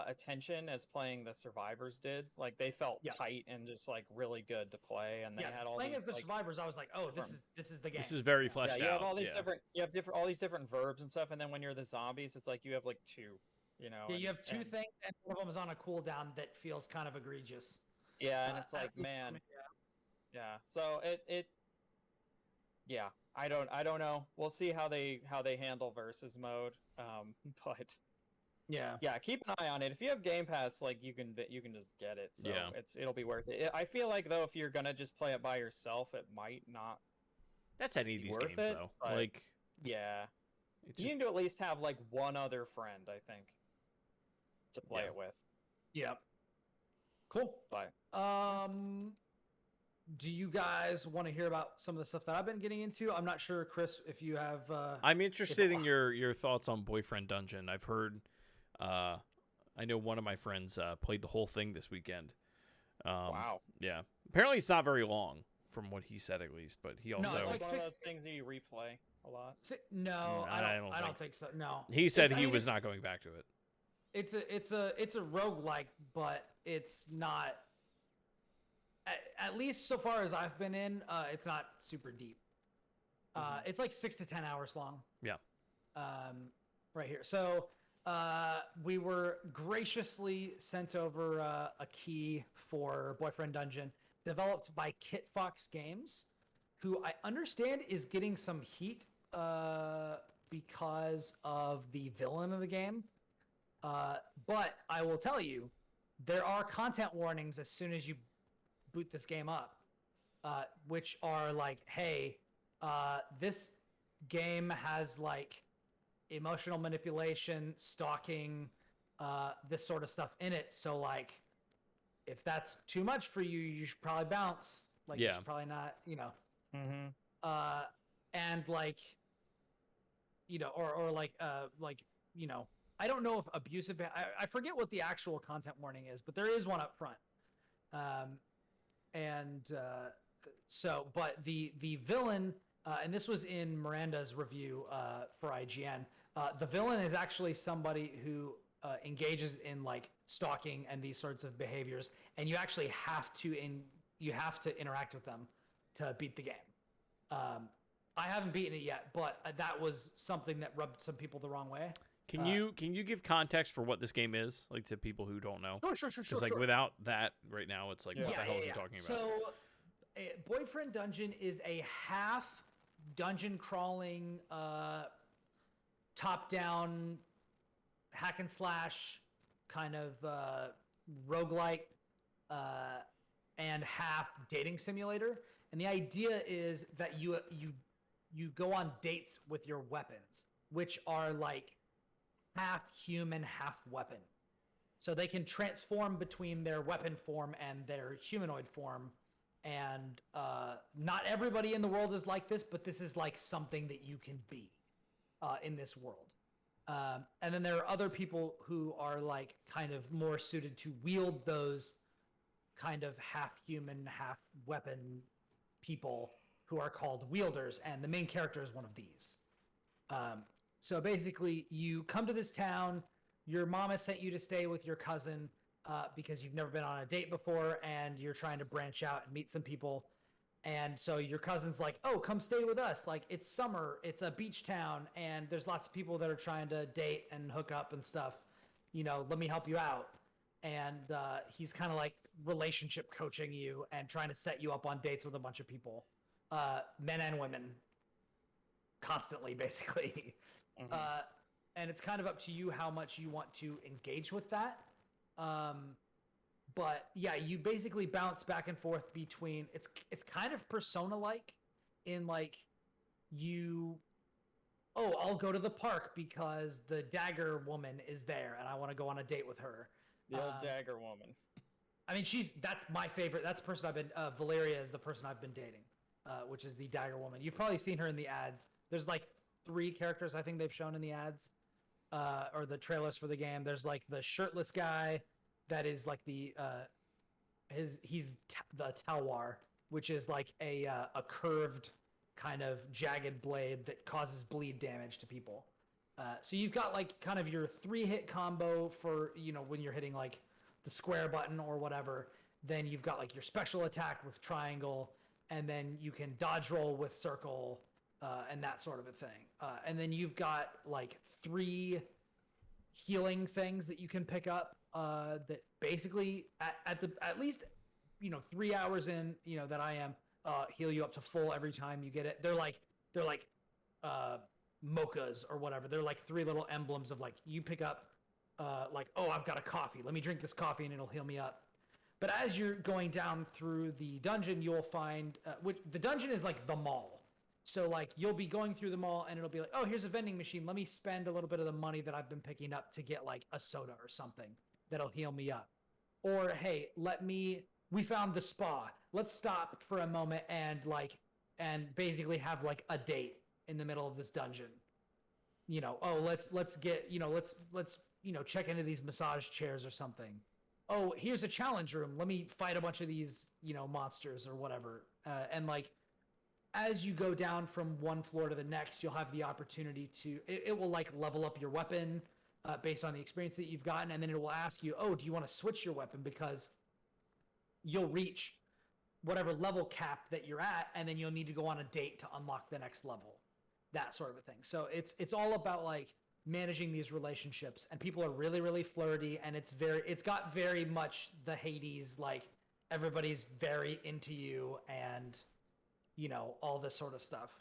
attention as playing the survivors did. Like, they felt tight and just like really good to play, and they had all playing these, as the survivors. I was like, oh, this is the game. This is very fleshed out. You have all these all these different verbs and stuff, and then when you're the zombies, it's like you have like two. You have two things, and one of them is on a cooldown that feels kind of egregious. Yeah, and it's like, man. So I don't know. We'll see how they handle versus mode. But keep an eye on it. If you have Game Pass, like, you can just get it. So it'll be worth it. I feel like, though, if you're gonna just play it by yourself, it might not. That's any of these games, though. Like, you need to at least have like one other friend, I think, to play it with. Yeah. Cool. Bye. Do you guys want to hear about some of the stuff that I've been getting into? I'm not sure, Chris, if you have. I'm interested in your thoughts on Boyfriend Dungeon. I've heard. I know one of my friends played the whole thing this weekend. Wow. Yeah. Apparently, it's not very long, from what he said at least. But he also. No, it's like one of those things that you replay a lot. No, I don't think so. No. He said he was not going back to it. It's a roguelike, but it's not. At least so far as I've been in, it's not super deep. It's like 6 to 10 hours long. Yeah. Right here. So we were graciously sent over a key for Boyfriend Dungeon, developed by Kit Fox Games, who I understand is getting some heat because of the villain of the game. But I will tell you, there are content warnings as soon as you boot this game up, which are like, hey, this game has like emotional manipulation, stalking, this sort of stuff in it. So like, if that's too much for you, you should probably bounce. Like, you should probably not, and like, or like, I don't know if abusive. I forget what the actual content warning is, but there is one up front. But the villain, and this was in Miranda's review for IGN. The villain is actually somebody who engages in like stalking and these sorts of behaviors, and you actually have to interact with them to beat the game. I haven't beaten it yet, but that was something that rubbed some people the wrong way. Can you give context for what this game is, like, to people who don't know? Sure. Because like without that, right now it's like, what the hell is he talking about? So, Boyfriend Dungeon is a half dungeon crawling, top down, hack and slash kind of roguelike, and half dating simulator. And the idea is that you go on dates with your weapons, which are like half human, half weapon. So they can transform between their weapon form and their humanoid form. And not everybody in the world is like this, but this is like something that you can be in this world. And then there are other people who are like kind of more suited to wield those kind of half human, half weapon people who are called wielders. And the main character is one of these. So basically, you come to this town, your mom has sent you to stay with your cousin because you've never been on a date before, and you're trying to branch out and meet some people. And so your cousin's like, oh, come stay with us. Like, it's summer, it's a beach town, and there's lots of people that are trying to date and hook up and stuff. Let me help you out. And he's kind of like relationship coaching you and trying to set you up on dates with a bunch of people. men and women, constantly, basically. Mhm. And it's kind of up to you how much you want to engage with that. But yeah, you basically bounce back and forth between it's kind of Persona-like in like I'll go to the park because the dagger woman is there and I want to go on a date with her. The old dagger woman. I mean, that's my favorite. That's the person I've been. Valeria is the person I've been dating, which is the dagger woman. You've probably seen her in the ads. There's like 3 characters I think they've shown in the ads, or the trailers for the game. There's like the shirtless guy, that is like the the Talwar, which is like a curved kind of jagged blade that causes bleed damage to people. So you've got like kind of your 3-hit combo for when you're hitting like the square button or whatever. Then you've got like your special attack with triangle, and then you can dodge roll with circle, and that sort of a thing. And then you've got like 3 healing things that you can pick up, that basically at least 3 hours in, that I am, heal you up to full every time you get it. They're like mochas or whatever. They're like 3 little emblems of like you pick up, like, oh, I've got a coffee, let me drink this coffee and it'll heal me up. But as you're going down through the dungeon, you'll find which the dungeon is like the mall. So like you'll be going through the mall and it'll be like, oh, here's a vending machine, let me spend a little bit of the money that I've been picking up to get like a soda or something that'll heal me up. Or hey, we found the spa, let's stop for a moment and basically have like a date in the middle of this dungeon. Let's get, let's check into these massage chairs or something. Oh, here's a challenge room, let me fight a bunch of these monsters or whatever. And like as you go down from one floor to the next, you'll have the opportunity to it will like level up your weapon based on the experience that you've gotten, and then it will ask you, oh, do you want to switch your weapon, because you'll reach whatever level cap that you're at, and then you'll need to go on a date to unlock the next level, that sort of a thing. So it's all about like managing these relationships, and people are really, really flirty, and it's got very much the Hades, like everybody's very into you, and all this sort of stuff.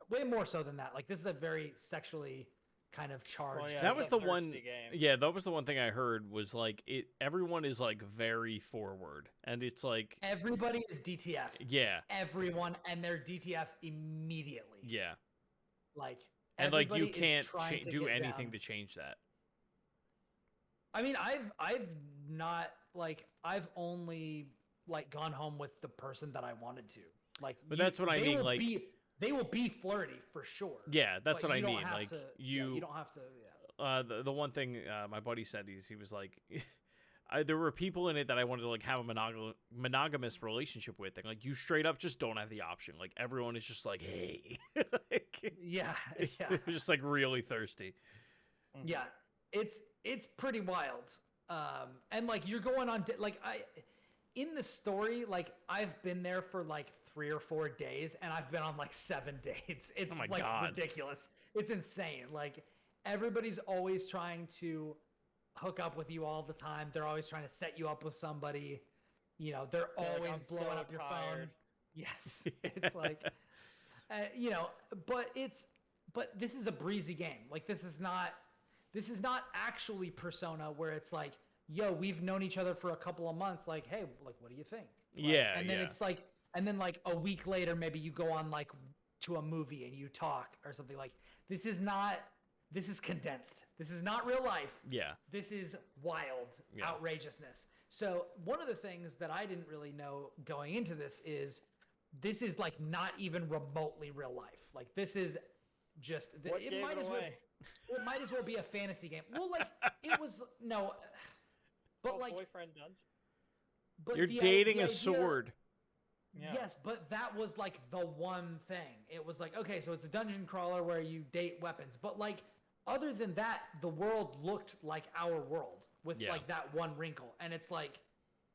Way more so than that. Like this is a very sexually kind of charged. Well, yeah, that it's was a the one. thirsty game. Yeah, that was the one thing I heard was like everyone is like very forward, and it's like everybody is DTF. Yeah. Everyone, and they're DTF immediately. Yeah. Like and like you everybody can't do anything down. to change that. I mean, I've not like I've only like gone home with the person that I wanted to. Like, but that's what I mean. Like they will be flirty for sure. Yeah, that's what I mean. Like you don't have to. Yeah. The one thing my buddy said he was like, there were people in it that I wanted to like have a monogamous relationship with, and like you straight up just don't have the option. Like everyone is just like, hey, like, yeah. just like really thirsty. Yeah, it's pretty wild. And like you're going on in the story, like I've been there for like 3 or 4 days, and I've been on like 7 dates. It's like God. Ridiculous. It's insane. Like everybody's always trying to hook up with you all the time. They're always trying to set you up with somebody. They're always like, blowing up your phone. Yes, it's like, but this is a breezy game. Like this is not actually Persona, where it's like, yo, we've known each other for a couple of months. Like, hey, like, what do you think? Like, Yeah. And then it's like, and then like a week later, maybe you go on like to a movie and you talk or something. Like this is condensed. This is not real life. Yeah. This is wild outrageousness. So one of the things that I didn't really know going into this is like not even remotely real life. It might as well be a fantasy game. Well, like it was no, but like Boyfriend Dungeon. But you're dating a sword. Yeah. Yes, but that was like the one thing. It was like, okay, so it's a dungeon crawler where you date weapons, but like other than that, the world looked like our world with like that one wrinkle, and it's like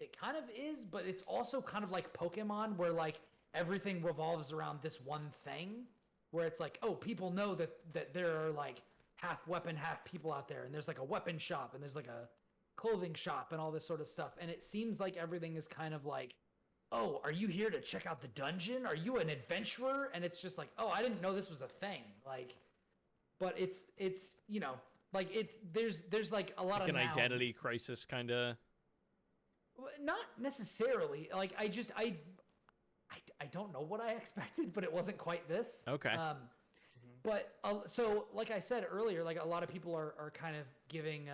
it kind of is, but it's also kind of like Pokemon, where like everything revolves around this one thing. Where it's like, oh, people know that there are like half weapon, half people out there, and there's like a weapon shop, and there's like a clothing shop, and all this sort of stuff. And it seems like everything is kind of like oh, are you here to check out the dungeon? Are you an adventurer? And it's just like, oh, I didn't know this was a thing. Like, but it's like there's like a lot like of an nouns. identity crisis kind of. Not necessarily. Like I don't know what I expected, but it wasn't quite this. Okay. But so like I said earlier, like a lot of people are kind of giving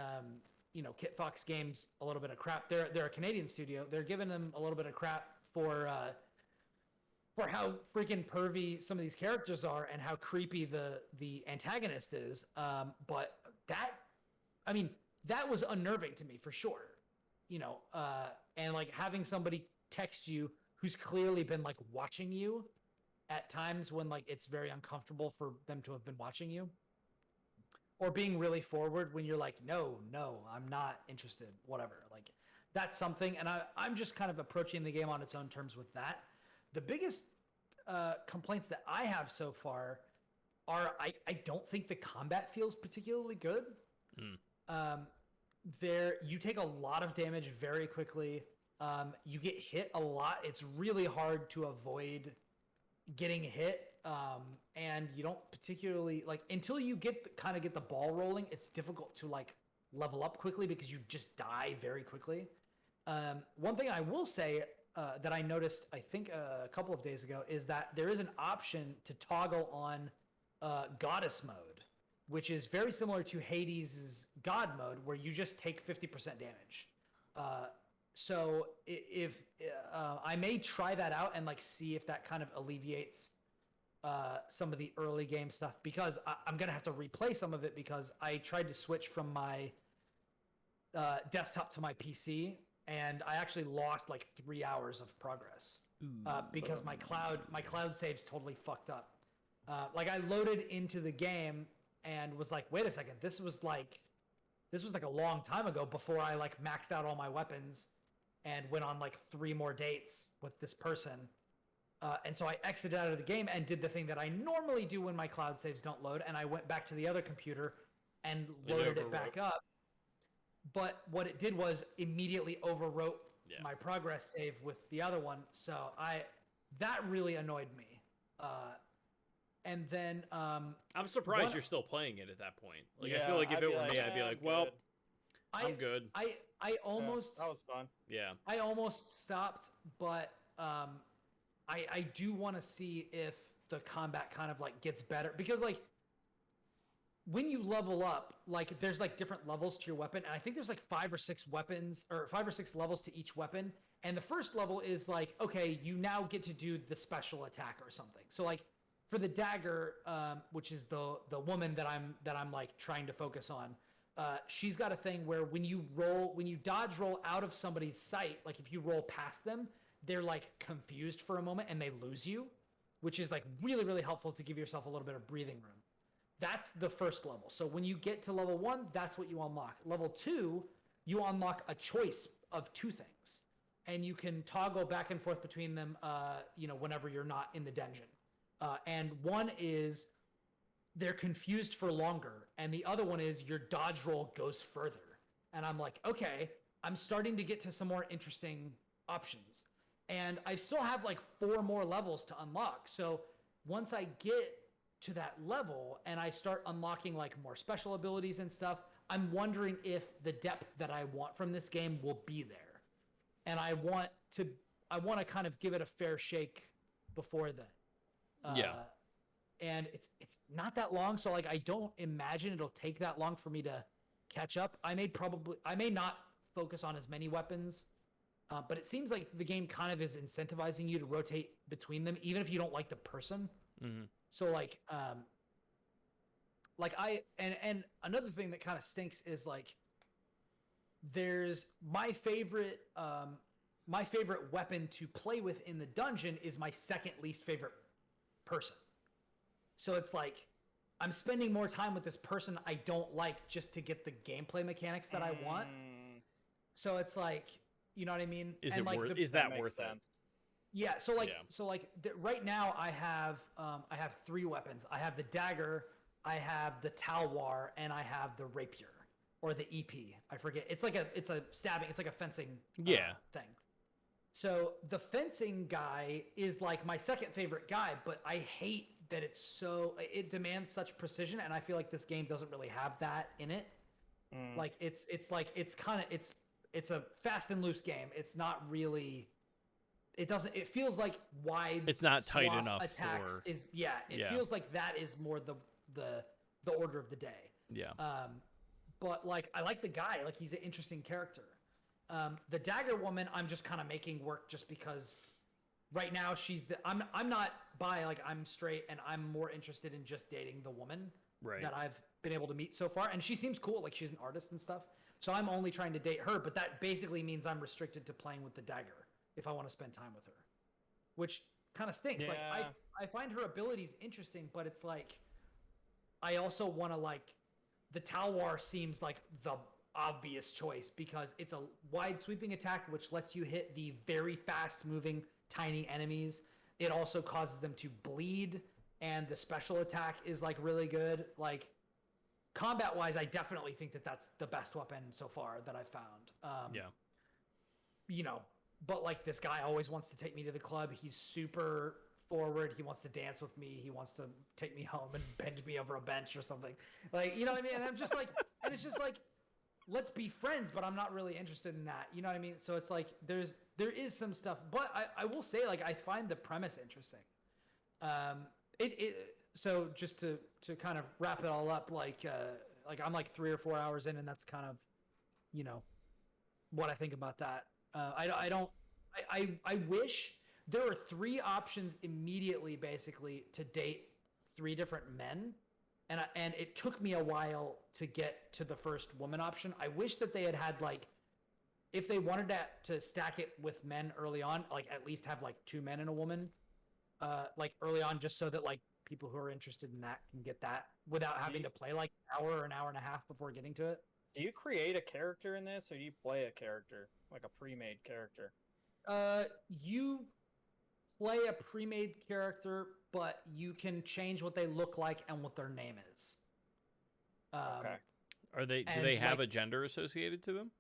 Kit Fox Games a little bit of crap. They're a Canadian studio. They're giving them a little bit of crap for how freaking pervy some of these characters are and how creepy the antagonist is. But that was unnerving to me for sure. And like having somebody text you who's clearly been like watching you at times when like it's very uncomfortable for them to have been watching you, or being really forward when you're like, no, I'm not interested, whatever. Like that's something. And I'm just kind of approaching the game on its own terms with that. The biggest complaints that I have so far are I don't think the combat feels particularly good. You take a lot of damage very quickly. You get hit a lot. It's really hard to avoid getting hit. And you don't particularly like until you get the ball rolling. It's difficult to like level up quickly because you just die very quickly. One thing I will say that I noticed, I think a couple of days ago, is that there is an option to toggle on Goddess mode, which is very similar to Hades' God mode, where you just take 50% damage. So if I may try that out and like see if that kind of alleviates some of the early game stuff, because I'm gonna have to replay some of it because I tried to switch from my desktop to my PC, and I actually lost like 3 hours of progress because my cloud saves totally fucked up. Like I loaded into the game and was like, wait a second, this was like a long time ago before I like maxed out all my weapons and went on like 3 more dates with this person. And so I exited out of the game and did the thing that I normally do when my cloud saves don't load, and I went back to the other computer and loaded it back up. But what it did was immediately overwrote my progress save with the other one. So that really annoyed me. And then I'm surprised you're still playing it at that point. Like I feel like if it were me, I'd be like, well, I'm good. I almost that was fun. Yeah. I almost stopped, but I do want to see if the combat kind of like gets better, because like when you level up, like there's like different levels to your weapon, and I think there's like 5 or 6 weapons or 5 or 6 levels to each weapon. And the first level is like, okay, you now get to do the special attack or something. So like for the dagger, which is the woman that I'm like trying to focus on, she's got a thing where when you dodge roll out of somebody's sight, like if you roll past them, they're like confused for a moment and they lose you, which is like really, really helpful to give yourself a little bit of breathing room. That's the first level. So when you get to level 1, that's what you unlock. Level 2, you unlock a choice of 2 things, and you can toggle back and forth between them, whenever you're not in the dungeon. And one is they're confused for longer, and the other one is your dodge roll goes further. And I'm like, okay, I'm starting to get to some more interesting options. And I still have like 4 more levels to unlock. So once I get to that level and I start unlocking like more special abilities and stuff, I'm wondering if the depth that I want from this game will be there. And I want to kind of give it a fair shake before then. And it's not that long, so like I don't imagine it'll take that long for me to catch up. I may not focus on as many weapons, but it seems like the game kind of is incentivizing you to rotate between them, even if you don't like the person. Mm-hmm. So like and another thing that kind of stinks is like there's my favorite weapon to play with in the dungeon is my second least favorite person. So it's like I'm spending more time with this person I don't like just to get the gameplay mechanics that I want. So it's like, you know what I mean? Is and it like worth? Is that worth it? Yeah. So like, right now I have 3 weapons. I have the dagger, I have the talwar, and I have the rapier or the EP. I forget. It's a stabbing. It's like a fencing thing. So the fencing guy is like my second favorite guy, but I hate that it demands such precision, and I feel like this game doesn't really have that in it. Like it's a fast and loose game. It's not really. It feels like wide. It's not tight enough attacks for. It feels like that is more the order of the day. Yeah. But like I like the guy. Like he's an interesting character. The dagger woman, I'm just kind of making work just because right now I'm not bi, like I'm straight, and I'm more interested in just dating the woman that I've been able to meet so far. And she seems cool. Like she's an artist and stuff. So I'm only trying to date her, but that basically means I'm restricted to playing with the dagger if I want to spend time with her, which kind of stinks. Yeah. Like I find her abilities interesting, but it's like, I also want to like, the Talwar seems like the obvious choice because it's a wide sweeping attack which lets you hit the very fast moving tiny enemies. It also causes them to bleed, and the special attack is like really good. Like combat wise, I definitely think that that's the best weapon so far that I've found. You know, but like this guy always wants to take me to the club. He's super forward. He wants to dance with me. He wants to take me home and bend me over a bench or something. Like, you know what I mean? And I'm just like, and it's just like, let's be friends, but I'm not really interested in that. You know what I mean? So it's like, there is some stuff, but I will say, like, I find the premise interesting. So just to kind of wrap it all up, like I'm like 3 or 4 hours in, and that's kind of, you know, what I think about that. I wish there were 3 options immediately, basically, to date 3 different men. And it took me a while to get to the first woman option. I wish that they had like, if they wanted to stack it with men early on, like at least have like 2 men and a woman, like early on, just so that like people who are interested in that can get that without having to play like an hour or an hour and a half before getting to it. Do you create a character in this, or do you play a character, like a pre-made character? You play a pre-made character, but you can change what they look like and what their name is. Okay. Do they have a gender associated to them?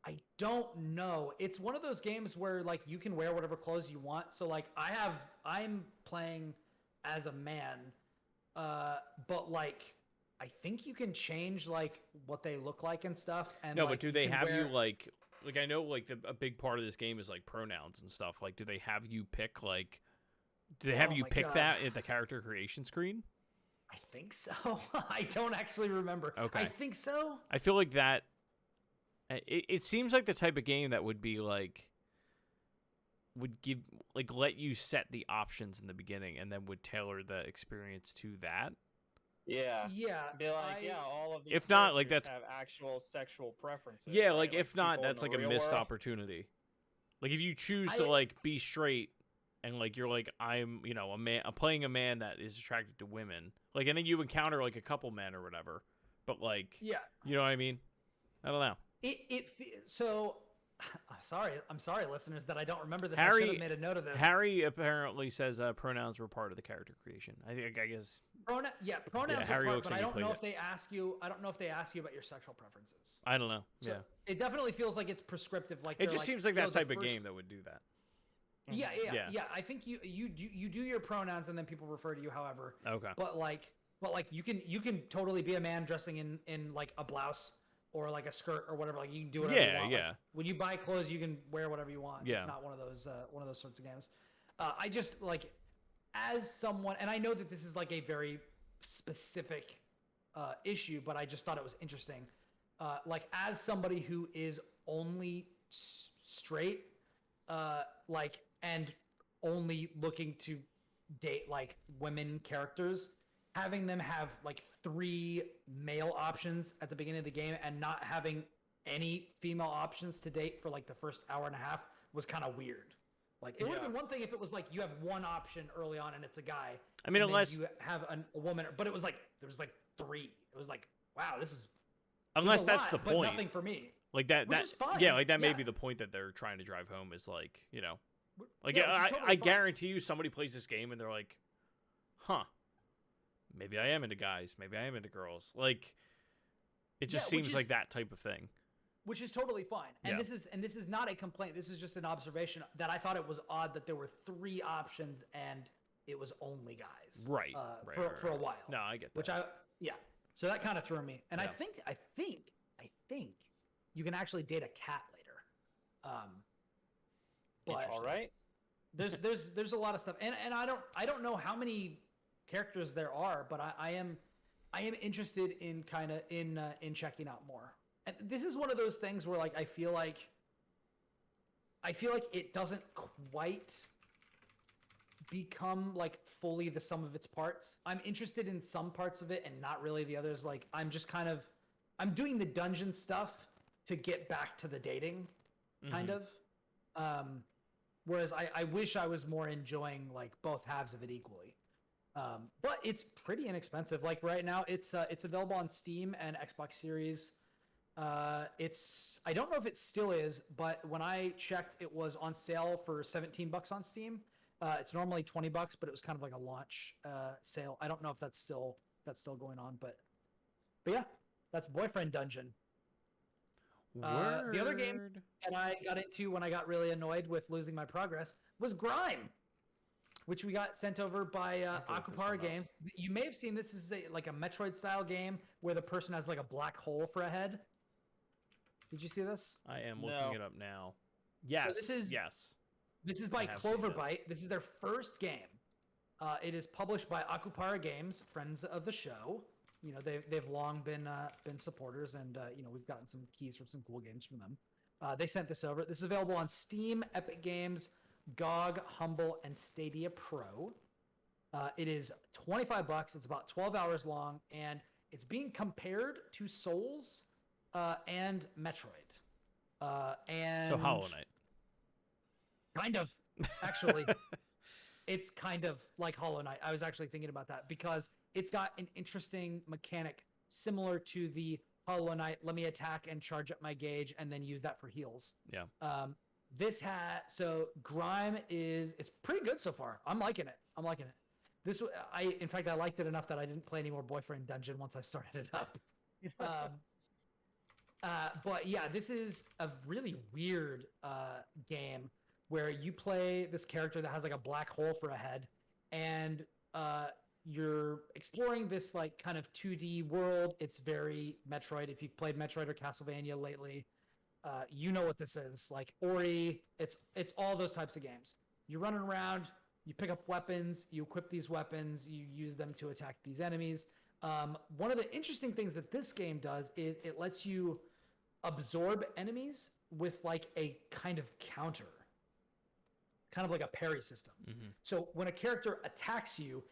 I don't know. It's one of those games where like you can wear whatever clothes you want. So like I'm playing as a man, but like I think you can change like what they look like and stuff. And no, like, but do they have you like I know like a big part of this game is like pronouns and stuff. Like, do they have you pick like? Do they have you pick that at the character creation screen? I think so. I don't actually remember. Okay. I think so. I feel like that. It seems like the type of game that would be like, would give like let you set the options in the beginning and then would tailor the experience to that. Yeah. Yeah. Be like, all of these. If not, like characters have actual sexual preferences. Yeah, right? like if not, people in that's the like a real missed world. opportunity. Like if you choose to like be straight and like you're like I'm a man, I'm playing a man that is attracted to women. Like and then you encounter like a couple men or whatever. But like you know what I mean? I don't know. So I'm sorry, listeners, that I don't remember this. Harry, I should have made a note of this. Harry apparently says pronouns were part of the character creation. I guess. Pronouns Harry are part, looks but like I he don't know played if they ask you. I don't know if they ask you about your sexual preferences. I don't know. So yeah. It definitely feels like it's prescriptive. Like it just seems like that type of game that would do that. Yeah. I think you do your pronouns and then people refer to you however. Okay. But like you can totally be a man dressing in like a blouse or like a skirt or whatever. Like you can do whatever you want. Yeah. Like, when you buy clothes, you can wear whatever you want. Yeah. It's not one of those sorts of games. I just like, as someone, and I know that this is like a very specific issue, but I just thought it was interesting. Like as somebody who is only straight, like, and only looking to date like women characters, having them have like 3 male options at the beginning of the game and not having any female options to date for like the first hour and a half was kind of weird. Like it would have been one thing if it was like you have one option early on and it's a guy. I mean, unless you have a woman, but it was like there was like 3. It was like, wow, this is unless that's the but point. nothing for me. Like that Which is fine. Yeah, like that may be the point that they're trying to drive home is like, like Yeah, totally I fine. guarantee you somebody plays this game and they're like, huh, maybe I am into guys, maybe I am into girls. Like it just seems like that type of thing. which is totally fine. And Yeah. this is not a complaint. This is just an observation that I thought it was odd that there were 3 options and it was only guys. Right. For a while. No, I get that. Which so that kind of threw me. And Yeah. I think you can actually date a cat later. But All right. there's a lot of stuff, and I don't know how many characters there are, but I am interested in kind of in checking out more. And this is one of those things where like I feel like it doesn't quite become like fully the sum of its parts. I'm interested in some parts of it and not really the others. Like I'm doing the dungeon stuff to get back to the dating kind of. Whereas I wish I was more enjoying like both halves of it equally. But it's pretty inexpensive. Like right now it's available on Steam and Xbox Series. I don't know if it still is, but when I checked it was on sale for $17 on Steam. It's normally $20, but it was kind of like a launch sale. I don't know if that's still going on, but yeah, that's Boyfriend Dungeon. The other game that I got into when I got really annoyed with losing my progress was Grime, which we got sent over by Akupara Games. You may have seen this is like a Metroid style game where the person has like a black hole for a head. Did you see this? I am looking it up now. Yes. So this is by Cloverbyte. This is their first game. It is published by Akupara Games, friends of the show. You know, they've long been supporters, and you know, we've gotten some keys from some cool games from them. They sent this over. This is available on Steam, Epic Games, GOG, Humble, and Stadia Pro. It is $25. It's about 12 hours long, and it's being compared to Souls and Metroid. And so Hollow Knight. Kind of, actually. It's kind of like Hollow Knight. I was actually thinking about that because it's got an interesting mechanic similar to the Hollow Knight. Let me attack and charge up my gauge and then use that for heals. Yeah. So Grime it's pretty good so far. I'm liking it. In fact, I liked it enough that I didn't play any more Boyfriend Dungeon once I started it up. But yeah, this is a really weird game where you play this character that has like a black hole for a head, and you're exploring this like kind of 2D world. It's very Metroid. If you've played Metroid or Castlevania lately, you know what this is. Like Ori, it's all those types of games. You're running around, you pick up weapons, you equip these weapons, you use them to attack these enemies. One of the interesting things that this game does is it lets you absorb enemies with like a kind of counter. Kind of like a parry system. Mm-hmm. So when a character attacks you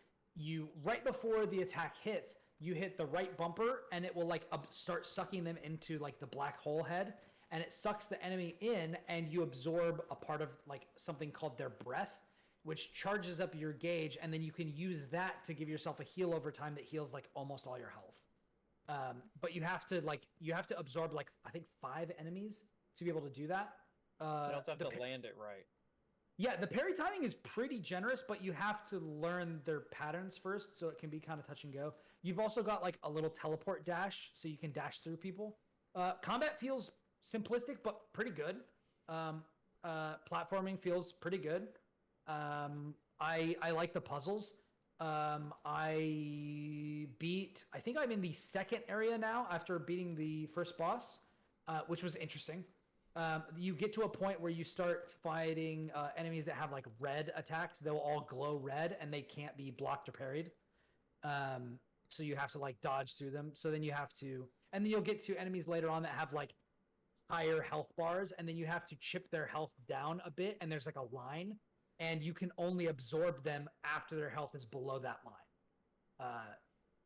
right before the attack hits, you hit the right bumper and it will like start sucking them into like the black hole head, and it sucks the enemy in, and you absorb a part of like something called their breath, which charges up your gauge, and then you can use that to give yourself a heal over time that heals like almost all your health. But you have to absorb like I think 5 enemies to be able to do that. You also have to land it right. Yeah, the parry timing is pretty generous, but you have to learn their patterns first, so it can be kind of touch and go. You've also got like a little teleport dash, so you can dash through people. Combat feels simplistic, but pretty good. Platforming feels pretty good. I like the puzzles. I think I'm in the second area now after beating the first boss, which was interesting. You get to a point where you start fighting enemies that have like red attacks. They'll all glow red and they can't be blocked or parried. So you have to like dodge through them. So then and then you'll get to enemies later on that have like higher health bars, and then you have to chip their health down a bit, and there's like a line, and you can only absorb them after their health is below that line.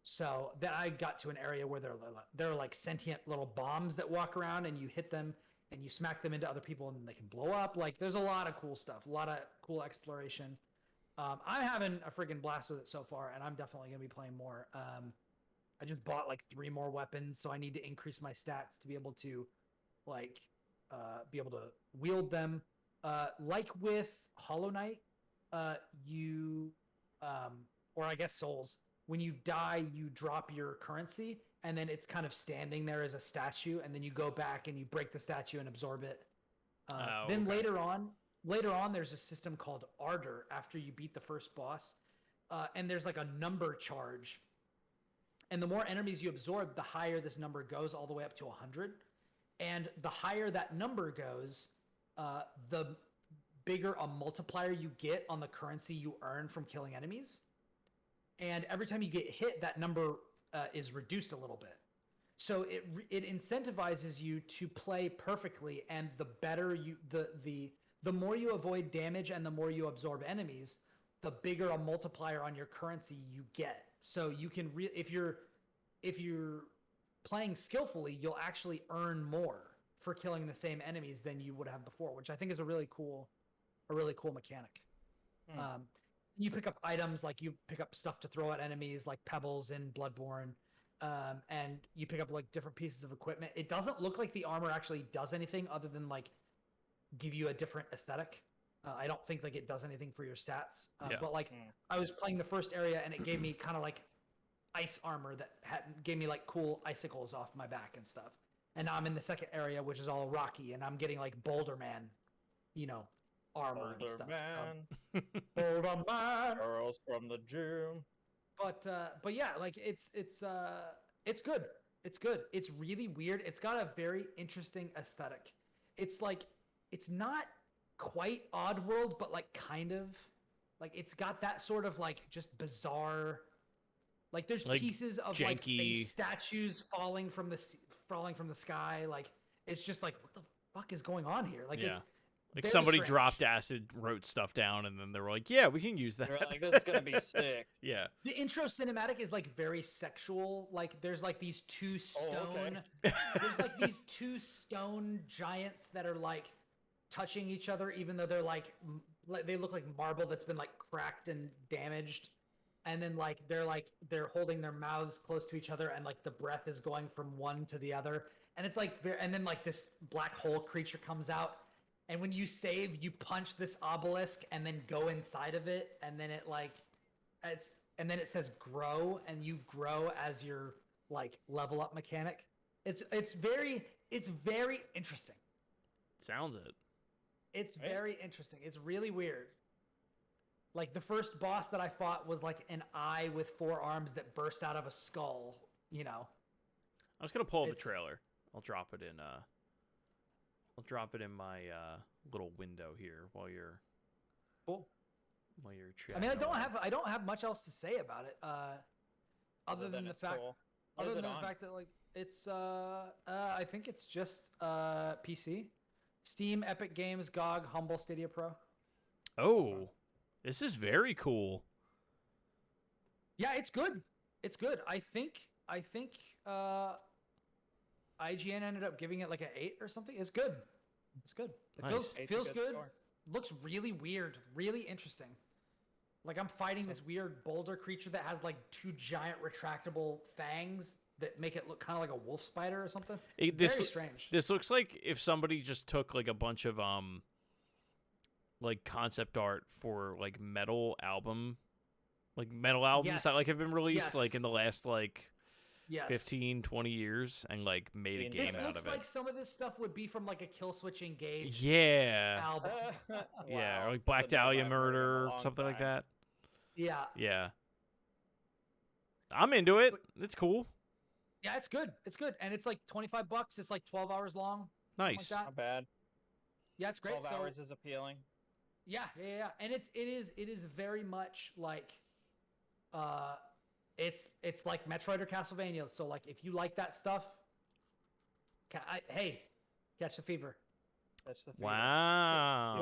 So then I got to an area where there are like sentient little bombs that walk around, and you hit them and you smack them into other people and they can blow up. Like there's a lot of cool stuff, a lot of cool exploration. I'm having a freaking blast with it so far, and I'm definitely going to be playing more. I just bought like 3 more weapons, so I need to increase my stats to be able to wield them. Like with Hollow Knight, or I guess Souls, when you die, you drop your currency, and then it's kind of standing there as a statue, and then you go back and you break the statue and absorb it. Then later on, there's a system called Ardor after you beat the first boss, and there's like a number charge. And the more enemies you absorb, the higher this number goes, all the way up to 100. And the higher that number goes, the bigger a multiplier you get on the currency you earn from killing enemies. And every time you get hit, that number is reduced a little bit. So it incentivizes you to play perfectly, and the better you the more you avoid damage and the more you absorb enemies, the bigger a multiplier on your currency you get. So you can if you're playing skillfully, you'll actually earn more for killing the same enemies than you would have before, which I think is a really cool mechanic. You pick up items, like you pick up stuff to throw at enemies, like pebbles in Bloodborne, and you pick up like different pieces of equipment. It doesn't look like the armor actually does anything other than like give you a different aesthetic. I don't think like it does anything for your stats. But like I was playing the first area and it gave me kind of like ice armor that gave me like cool icicles off my back and stuff. And now I'm in the second area, which is all rocky, and I'm getting like Boulder Man, armor and stuff. Boulder Man, girls from the gym. But yeah, like it's good. It's good. It's really weird. It's got a very interesting aesthetic. It's like it's not quite Oddworld, but like kind of like it's got that sort of like just bizarre. Like there's like pieces of janky, like face statues falling from the sky. Like it's just like what the fuck is going on here? Like it's like somebody dropped acid, wrote stuff down, and then they were like, "Yeah, we can use that." They're like, "This is gonna be sick." Yeah. The intro cinematic is like very sexual. Like there's like these two stone. There's like these two stone giants that are like touching each other, even though they're like they look like marble that's been like cracked and damaged. And then like they're holding their mouths close to each other, and like the breath is going from one to the other, and it's like and then like this black hole creature comes out, and when you save, you punch this obelisk and then go inside of it, and then and then it says grow, and you grow as your like level up mechanic. It's very interesting. Sounds it. It's very interesting. It's really weird. Like the first boss that I fought was like an eye with 4 arms that burst out of a skull, I'm just gonna pull up the trailer. I'll drop it in my little window here while you're chatting. I mean, I don't have much else to say about it, other than the fact that like it's I think it's just PC, Steam, Epic Games, GOG, Humble, Stadia Pro. Oh. This is very cool. Yeah, it's good. It's good. I think IGN ended up giving it like an 8 or something. It's good. It's good. It feels good. Score. Looks really weird, really interesting. Like I'm fighting this weird boulder creature that has like 2 giant retractable fangs that make it look kind of like a wolf spider or something. Very strange. This looks like if somebody just took like a bunch of like concept art for like metal albums that like have been released like in the last like 15, 20 years and like made a game out of it. This looks like some of this stuff would be from like a Kill Switch Engage album. Yeah, or like Black Dahlia Murder or something like that. Yeah. Yeah. I'm into it. It's cool. Yeah, it's good. It's good. And it's like $25. It's like 12 hours long. Nice. Not bad. Yeah, it's great. 12 hours is appealing. Yeah, and it is very much like, it's like Metroid or Castlevania. So like, if you like that stuff, catch the fever. Catch the fever. Wow.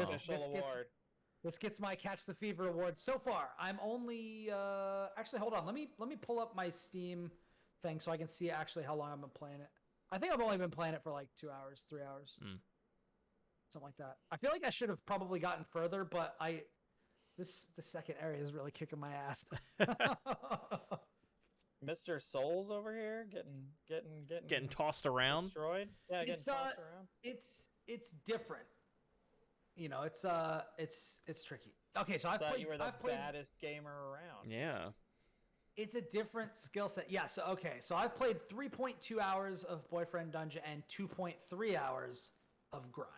This gets my Catch the Fever award so far. I'm only actually hold on. Let me pull up my Steam thing so I can see actually how long I've been playing it. I think I've only been playing it for like 2 hours, 3 hours. Something like that. I feel like I should have probably gotten further, but the second area is really kicking my ass. Mr. Souls over here getting tossed around. Destroyed. Yeah, getting tossed around. It's different. It's tricky. Okay, so I've played. You were the baddest gamer around. Yeah. It's a different skill set. Yeah, so okay. So I've played 3.2 hours of Boyfriend Dungeon and 2.3 hours of Grime.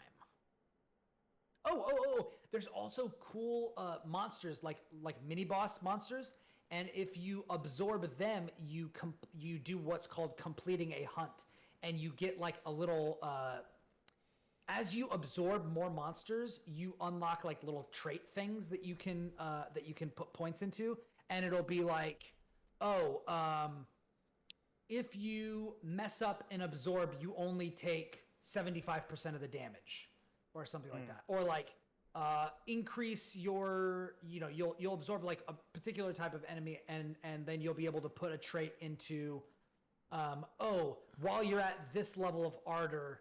Oh, there's also cool monsters like mini boss monsters, and if you absorb them, you do what's called completing a hunt, and you get like a little as you absorb more monsters, you unlock like little trait things that you can put points into, and it'll be like, if you mess up and absorb, you only take 75% of the damage, or something like that, or like increase your, you'll absorb like a particular type of enemy, and then you'll be able to put a trait into, while you're at this level of ardor,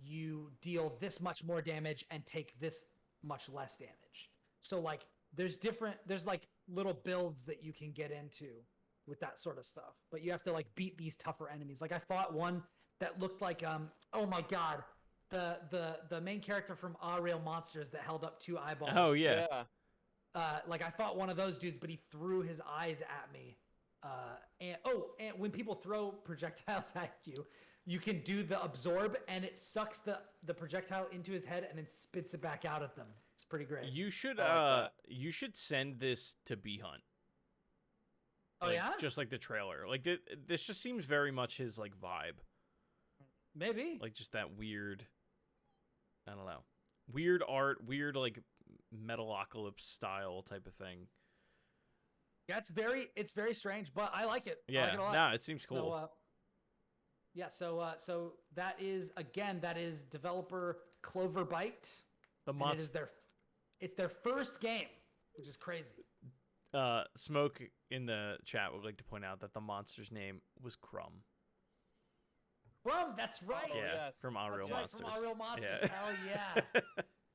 you deal this much more damage and take this much less damage. So like there's like little builds that you can get into with that sort of stuff, but you have to like beat these tougher enemies. Like I fought one that looked like oh my god, the main character from Real Monsters that held up 2 eyeballs. Oh yeah. Like I fought one of those dudes, but he threw his eyes at me. And when people throw projectiles at you, you can do the absorb, and it sucks the projectile into his head and then spits it back out at them. It's pretty great. You should you should send this to B Hunt. Oh yeah? Just like the trailer. Like this just seems very much his like vibe. Maybe. Like just that weird, I don't know. Weird art, weird like Metalocalypse style type of thing. Yeah, it's very strange, but I like it. Yeah, I like it a lot. no, it seems cool. So, so that is developer Cloverbyte. It's their first game, which is crazy. Smoke in the chat would like to point out that the monster's name was Crumb. Crumb, that's right. Yeah, yes. from Real Monsters. From Real Monsters. Yeah. Hell yeah.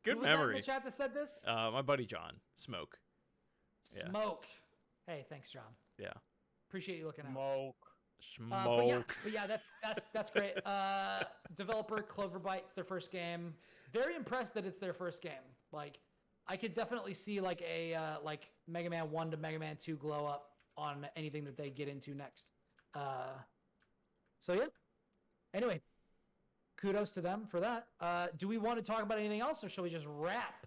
Good Who was memory. that in the chat that said this? My buddy John, Smoke. Yeah. Smoke. Hey, thanks, John. Yeah. Appreciate you looking out. Smoke. But yeah, that's great. Developer Cloverbyte, it's their first game. Very impressed that it's their first game. Like, I could definitely see like a like Mega Man 1 to Mega Man 2 glow up on anything that they get into next. So yeah. Anyway, kudos to them for that. Do we want to talk about anything else, or shall we just wrap?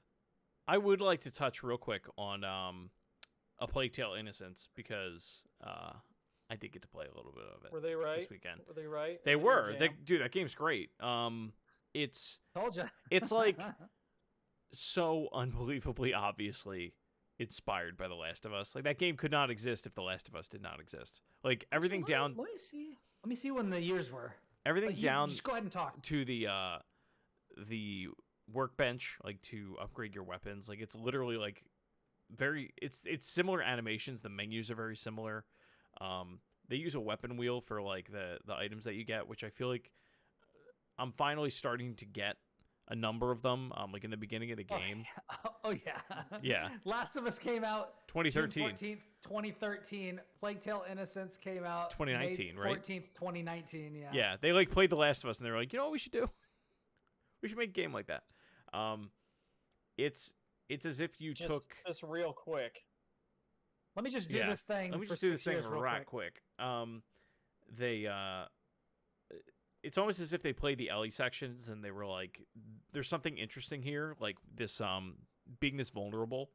I would like to touch real quick on A Plague Tale: Innocence, because I did get to play a little bit of it. Were they right this weekend? Were they right? They were. Dude, that game's great. It's Told you. It's like so unbelievably obviously inspired by The Last of Us. Like that game could not exist if The Last of Us did not exist. Like everything down. Let me see when the years were. Everything down. Just go ahead and talk to the workbench, like to upgrade your weapons. Like it's literally like it's similar animations. The menus are very similar. They use a weapon wheel for like the items that you get, which I feel like I'm finally starting to get a number of them. Like in the beginning of the game. Oh yeah. Yeah. Last of Us came out 2013. June 14th, 2013. Plague Tale: Innocence came out 2019, May 14th, right? 2019. Yeah. Yeah. They like played The Last of Us and they were like, you know what we should do? We should make a game like that. It's as if you took just real quick. Let me just do this thing. Let me just do this thing right quick. It's almost as if they played the Ellie sections and they were like, "There's something interesting here, like this being this vulnerable,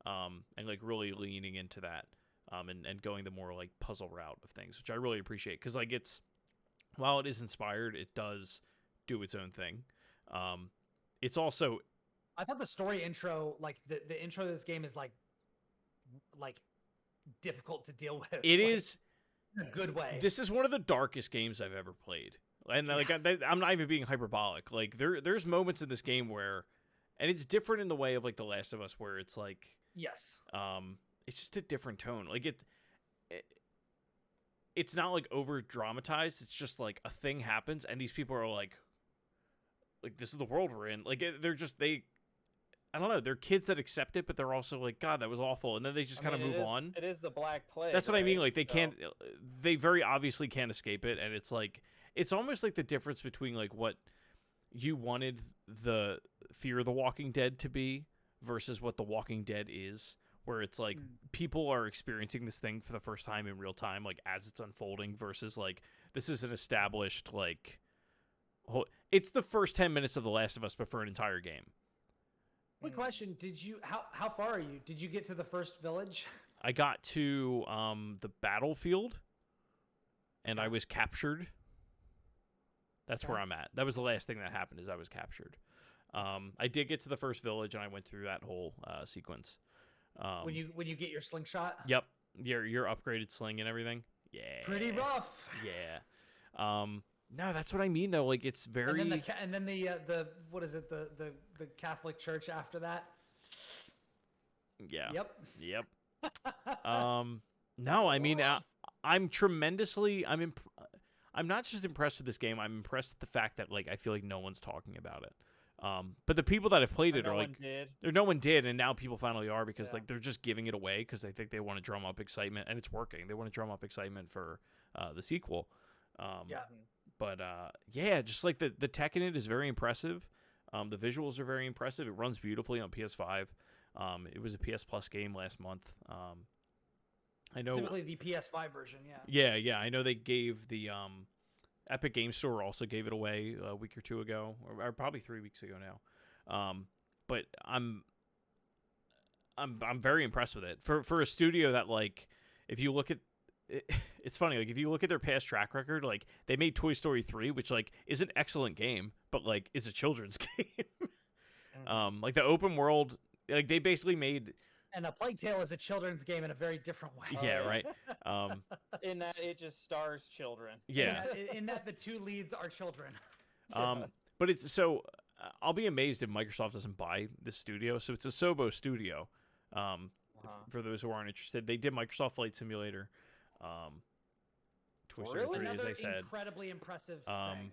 and like really leaning into that, and going the more like puzzle route of things, which I really appreciate because like while it is inspired, it does do its own thing. It's also, I thought the story intro, like the intro to this game is like difficult to deal with. It is in a good way. This is one of the darkest games I've ever played. And like I'm not even being hyperbolic. Like there's moments in this game where, and it's different in the way of like The Last of Us, where it's like yes, it's just a different tone. Like it's not like over dramatized. It's just like a thing happens, and these people are like this is the world we're in. Like they're just I don't know. They're kids that accept it, but they're also like, God, that was awful, and then they just kind of move on. It is the Black Plague. That's what I mean. Like they can't. They very obviously can't escape it, and it's like. It's almost like the difference between like what you wanted the Fear of the Walking Dead to be versus what The Walking Dead is, where it's like people are experiencing this thing for the first time in real time, like as it's unfolding, versus like this is an established like it's the first 10 minutes of The Last of Us, but for an entire game. Quick question: Did you how far are you? Did you get to the first village? I got to the battlefield, and I was captured. That's where I'm at. That was the last thing that happened. Is I was captured. I did get to the first village, and I went through that whole sequence. When you get your slingshot. Yep, your upgraded sling and everything. Yeah. Pretty rough. Yeah. No, that's what I mean though. Like it's very. And then the what is it? The Catholic Church after that. Yeah. Yep. No, I mean I'm tremendously. I'm not just impressed with this game. I'm impressed with the fact that like I feel like no one's talking about it. But the people that have played it are like, no one did, and now people finally are because like they're just giving it away because they think they want to drum up excitement, and it's working. They want to drum up excitement for the sequel. But yeah, just like the tech in it is very impressive. The visuals are very impressive. It runs beautifully on PS5. It was a PS Plus game last month. I know specifically the PS5 version. Yeah. I know they gave the Epic Game Store also gave it away a week or two ago, or probably 3 weeks ago now. But I'm very impressed with it for a studio that like, if you look at it's funny, like if you look at their past track record, like they made Toy Story 3, which like is an excellent game, but like is a children's game. Like the open world, like they basically made. And A Plague Tale is a children's game in a very different way. Yeah, right. In that it just stars children. Yeah. In that the two leads are children. But it's so I'll be amazed if Microsoft doesn't buy this studio. So it's a Sobo studio. For those who aren't interested, they did Microsoft Flight Simulator. Toy Story 3, as I said. Incredibly impressive thing.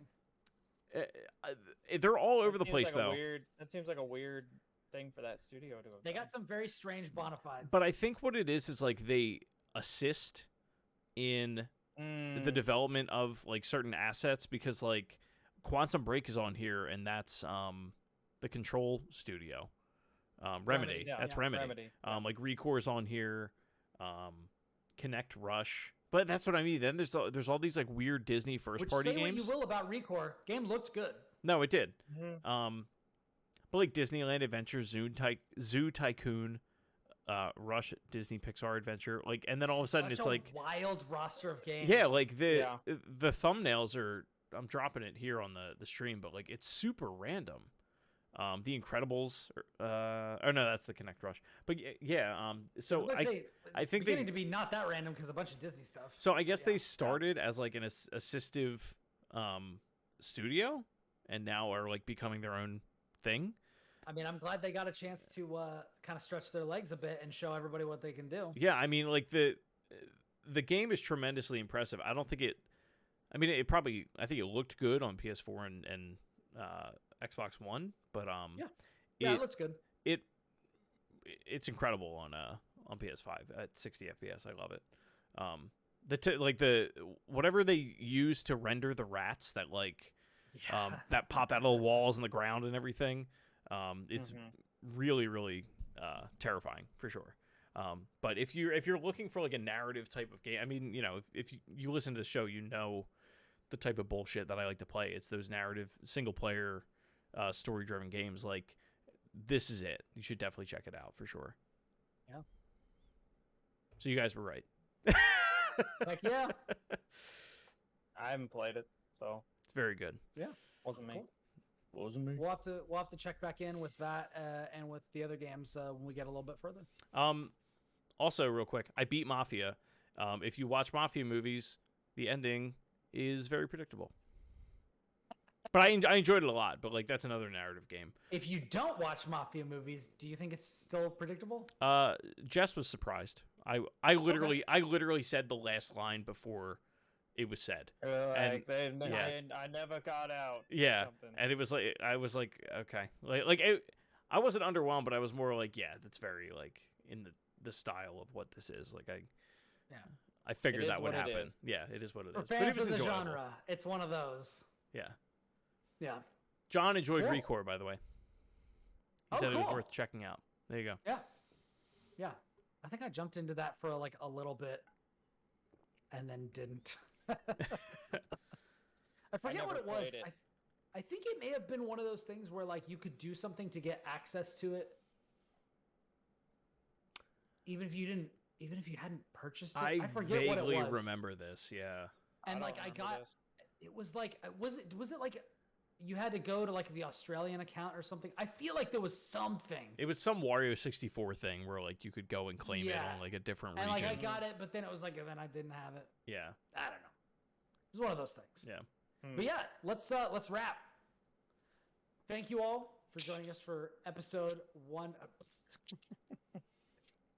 They're all over the place, though. That seems like a weird thing for that studio to have They done. got some very strange bona fides. But I think what it is like they assist in the development of like certain assets because like Quantum Break is on here, and that's the Control studio. Remedy. That's Remedy. Like Recore's on here. Connect Rush, but that's what I mean. Then there's all these like weird Disney first party games. Say what you will about Recore, game looked good. No, it did. But like Disneyland Adventure, Zoo Tycoon, Rush, Disney Pixar Adventure, like, and then all of a sudden it's like wild roster of games. Yeah, like the thumbnails are. I'm dropping it here on the stream, but like it's super random. The Incredibles, oh no, that's the Connect Rush. But yeah, so I think beginning to be not that random because a bunch of Disney stuff. So I guess they started as like an assistive studio, and now are like becoming their own thing. I mean, I'm glad they got a chance to kind of stretch their legs a bit and show everybody what they can do. Yeah, I mean, like the game is tremendously impressive. I don't think it. I mean, I think it looked good on PS4 and Xbox One, but it looks good. It's incredible on PS5 at 60 FPS. I love it. The whatever they use to render the rats that like that pop out of the walls and the ground and everything, it's really really terrifying for sure. But if you're looking for like a narrative type of game, I mean, you know, if you listen to the show, you know the type of bullshit that I like to play. It's those narrative single player story driven games. Like this is it. You should definitely check it out for sure. Yeah. So you guys were right. Heck yeah. I haven't played it, so it's very good. Yeah. Wasn't me. Cool. Wasn't me. We'll have to check back in with that and with the other games when we get a little bit further. Also real quick, I beat Mafia. If you watch Mafia movies, the ending is very predictable. But I enjoyed it a lot, but like that's another narrative game. If you don't watch Mafia movies, do you think it's still predictable? Jess was surprised. I literally said the last line before it was said. I never got out. Yeah, and it was like I was like okay, I wasn't underwhelmed, but I was more like that's very like in the style of what this is. Like I figured that would happen. Yeah, it is what it is. For fans of the genre, it's one of those. Yeah. Yeah. John enjoyed Recore, by the way. He said cool. it was worth checking out. There you go. Yeah. Yeah. I think I jumped into that for like a little bit, and then didn't. I forget what never it was. played it. I think it may have been one of those things where like you could do something to get access to it, even if you hadn't purchased it. I forget what it vaguely was. remember this. Yeah. And like I got, it was like was it like you had to go to like the Australian account or something? I feel like there was something. It was some Wario 64 thing where like you could go and claim it Yeah. on like a different And region. like I got it, but then it was like then I didn't have it. Yeah. I don't know. It's one of those things. Yeah. But yeah, let's wrap. Thank you all for joining us for episode 1.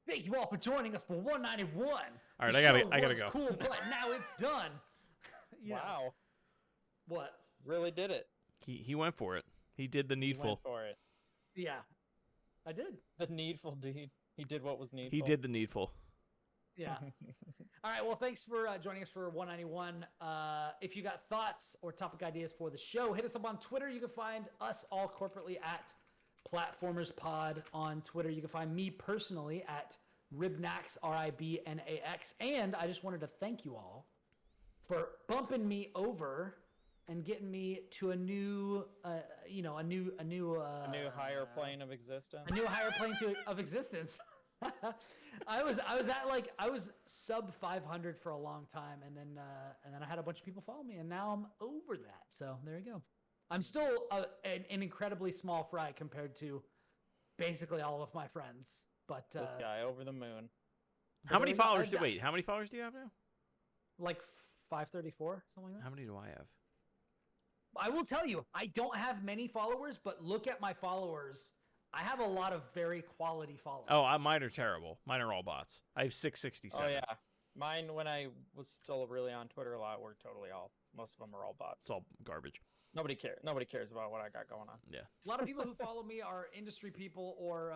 Thank you all for joining us for 191. All right, The I gotta show was go. Cool, but now it's done. You know. Wow. What? Really did it. He went for it. He did the He needful. went for it. Yeah, I did. The needful deed. He did what was needful. He did the needful. Yeah. All right. Well, thanks for joining us for 191. If you got thoughts or topic ideas for the show, hit us up on Twitter. You can find us all corporately at PlatformersPod on Twitter. You can find me personally at Ribnax, Ribnax. And I just wanted to thank you all for bumping me over and getting me to a new, a new higher plane of existence. A new higher plane of existence. I was sub 500 for a long time, and then I had a bunch of people follow me, and now I'm over that. So there you go. I'm still an incredibly small fry compared to basically all of my friends. But This guy over the moon. How many followers do you have now? Like 534, something like that. How many do I have? I will tell you, I don't have many followers, but look at my followers. I have a lot of very quality followers. Oh, mine are terrible. Mine are all bots. I have 667. Oh yeah, mine when I was still really on Twitter a lot were totally all. Most of them are all bots. It's all garbage. Nobody cares. Nobody cares about what I got going on. Yeah. A lot of people who follow me are industry people or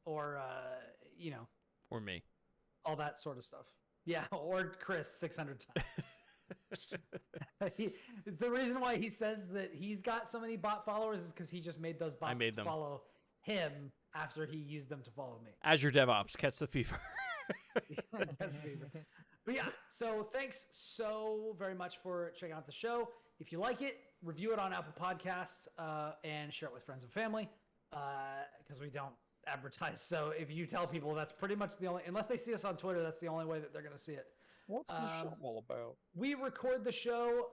Or me. all that sort of stuff. Yeah, or Chris 600 times. The reason why he says that he's got so many bot followers is because he just made those bots to follow him after he used them to follow me. Azure DevOps, catch the fever. But yeah, so thanks so very much for checking out the show. If you like it, review it on Apple Podcasts and share it with friends and family because we don't advertise. So if you tell people, that's pretty much the only, unless they see us on Twitter, that's the only way that they're going to see it. What's the show all about? We record the show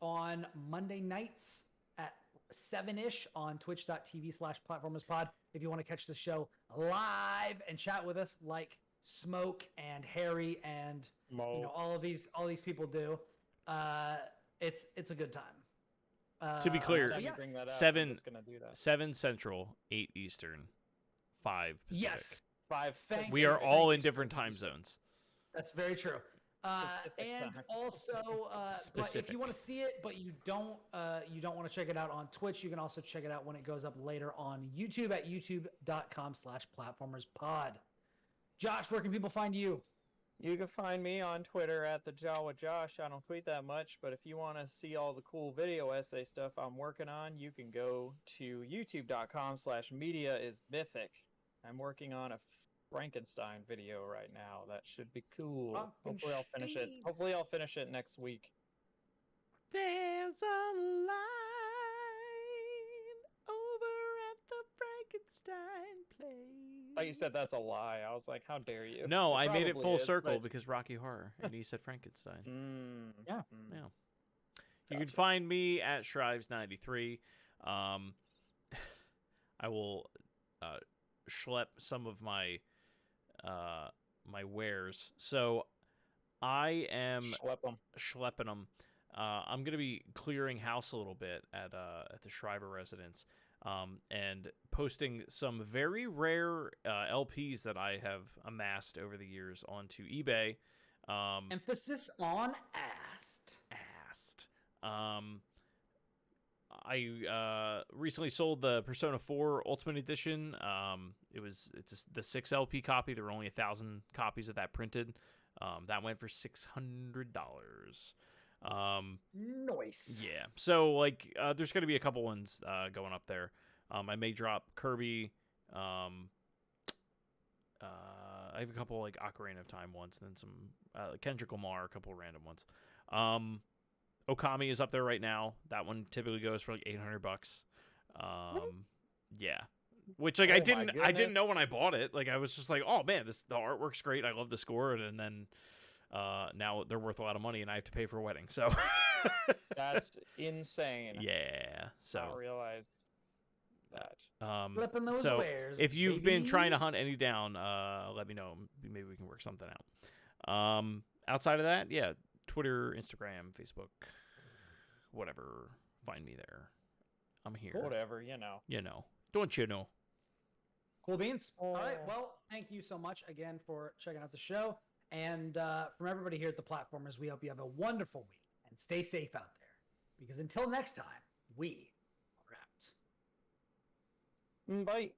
on Monday nights at 7-ish on twitch.tv/platformerspod. If you want to catch the show live and chat with us like Smoke and Harry and all these people do, it's a good time. To be clear, you bring that up, 7 I'm just gonna do that. 7 Central, 8 Eastern, 5 Pacific. Yes, 5. We are all in different time zones. that's very true. And time. also, but if Specific. you want to see it, but you don't want to check it out on Twitch, you can also check it out when it goes up later on YouTube at youtube.com/platformerspod. Josh, where can people find you? You can find me on Twitter at the Jawa Josh. I don't tweet that much, but if you want to see all the cool video essay stuff I'm working on, you can go to youtube.com/mediaismythic. I'm working on a Frankenstein video right now. That should be cool. Hopefully I'll finish it. Hopefully I'll finish it next week. There's a line over at the Frankenstein place. Like you said, that's a lie. I was like, how dare you? No, I made it probably full is, circle but- because Rocky Horror, and he said Frankenstein. Yeah. Yeah. You can Gotcha. find me at Shrives93. I will schlep some of my my wares. So I am Schlep 'em. schlepping them. I'm gonna be clearing house a little bit at the Shriver residence, and posting some very rare LPs that I have amassed over the years onto eBay. Emphasis on asked. I recently sold the Persona 4 Ultimate Edition. It's the 6 LP copy. There were only 1,000 copies of that printed. That went for $600. Nice. Yeah. So like, there's going to be a couple ones going up there. I may drop Kirby, I have a couple like Ocarina of Time ones, and then some Kendrick Lamar, a couple random ones. Okami is up there right now. That one typically goes for like $800. Yeah. Which like Oh I my didn't know when I bought it. Like I was just like, oh man, the artwork's great. I love the score, and then now they're worth a lot of money, and I have to pay for a wedding. So That's insane. yeah. So I realized that. Flipping those so wares, if you've been trying to baby. hunt any down, let me know. Maybe we can work something out. Outside of that, yeah, Twitter, Instagram, Facebook, whatever. Find me there. I'm here. Whatever, you know. You know. Don't you know? Cool beans. All right. Oh. Well, thank you so much again for checking out the show. And from everybody here at the Platformers, we hope you have a wonderful week and stay safe out there. Because until next time, we are out. Bye.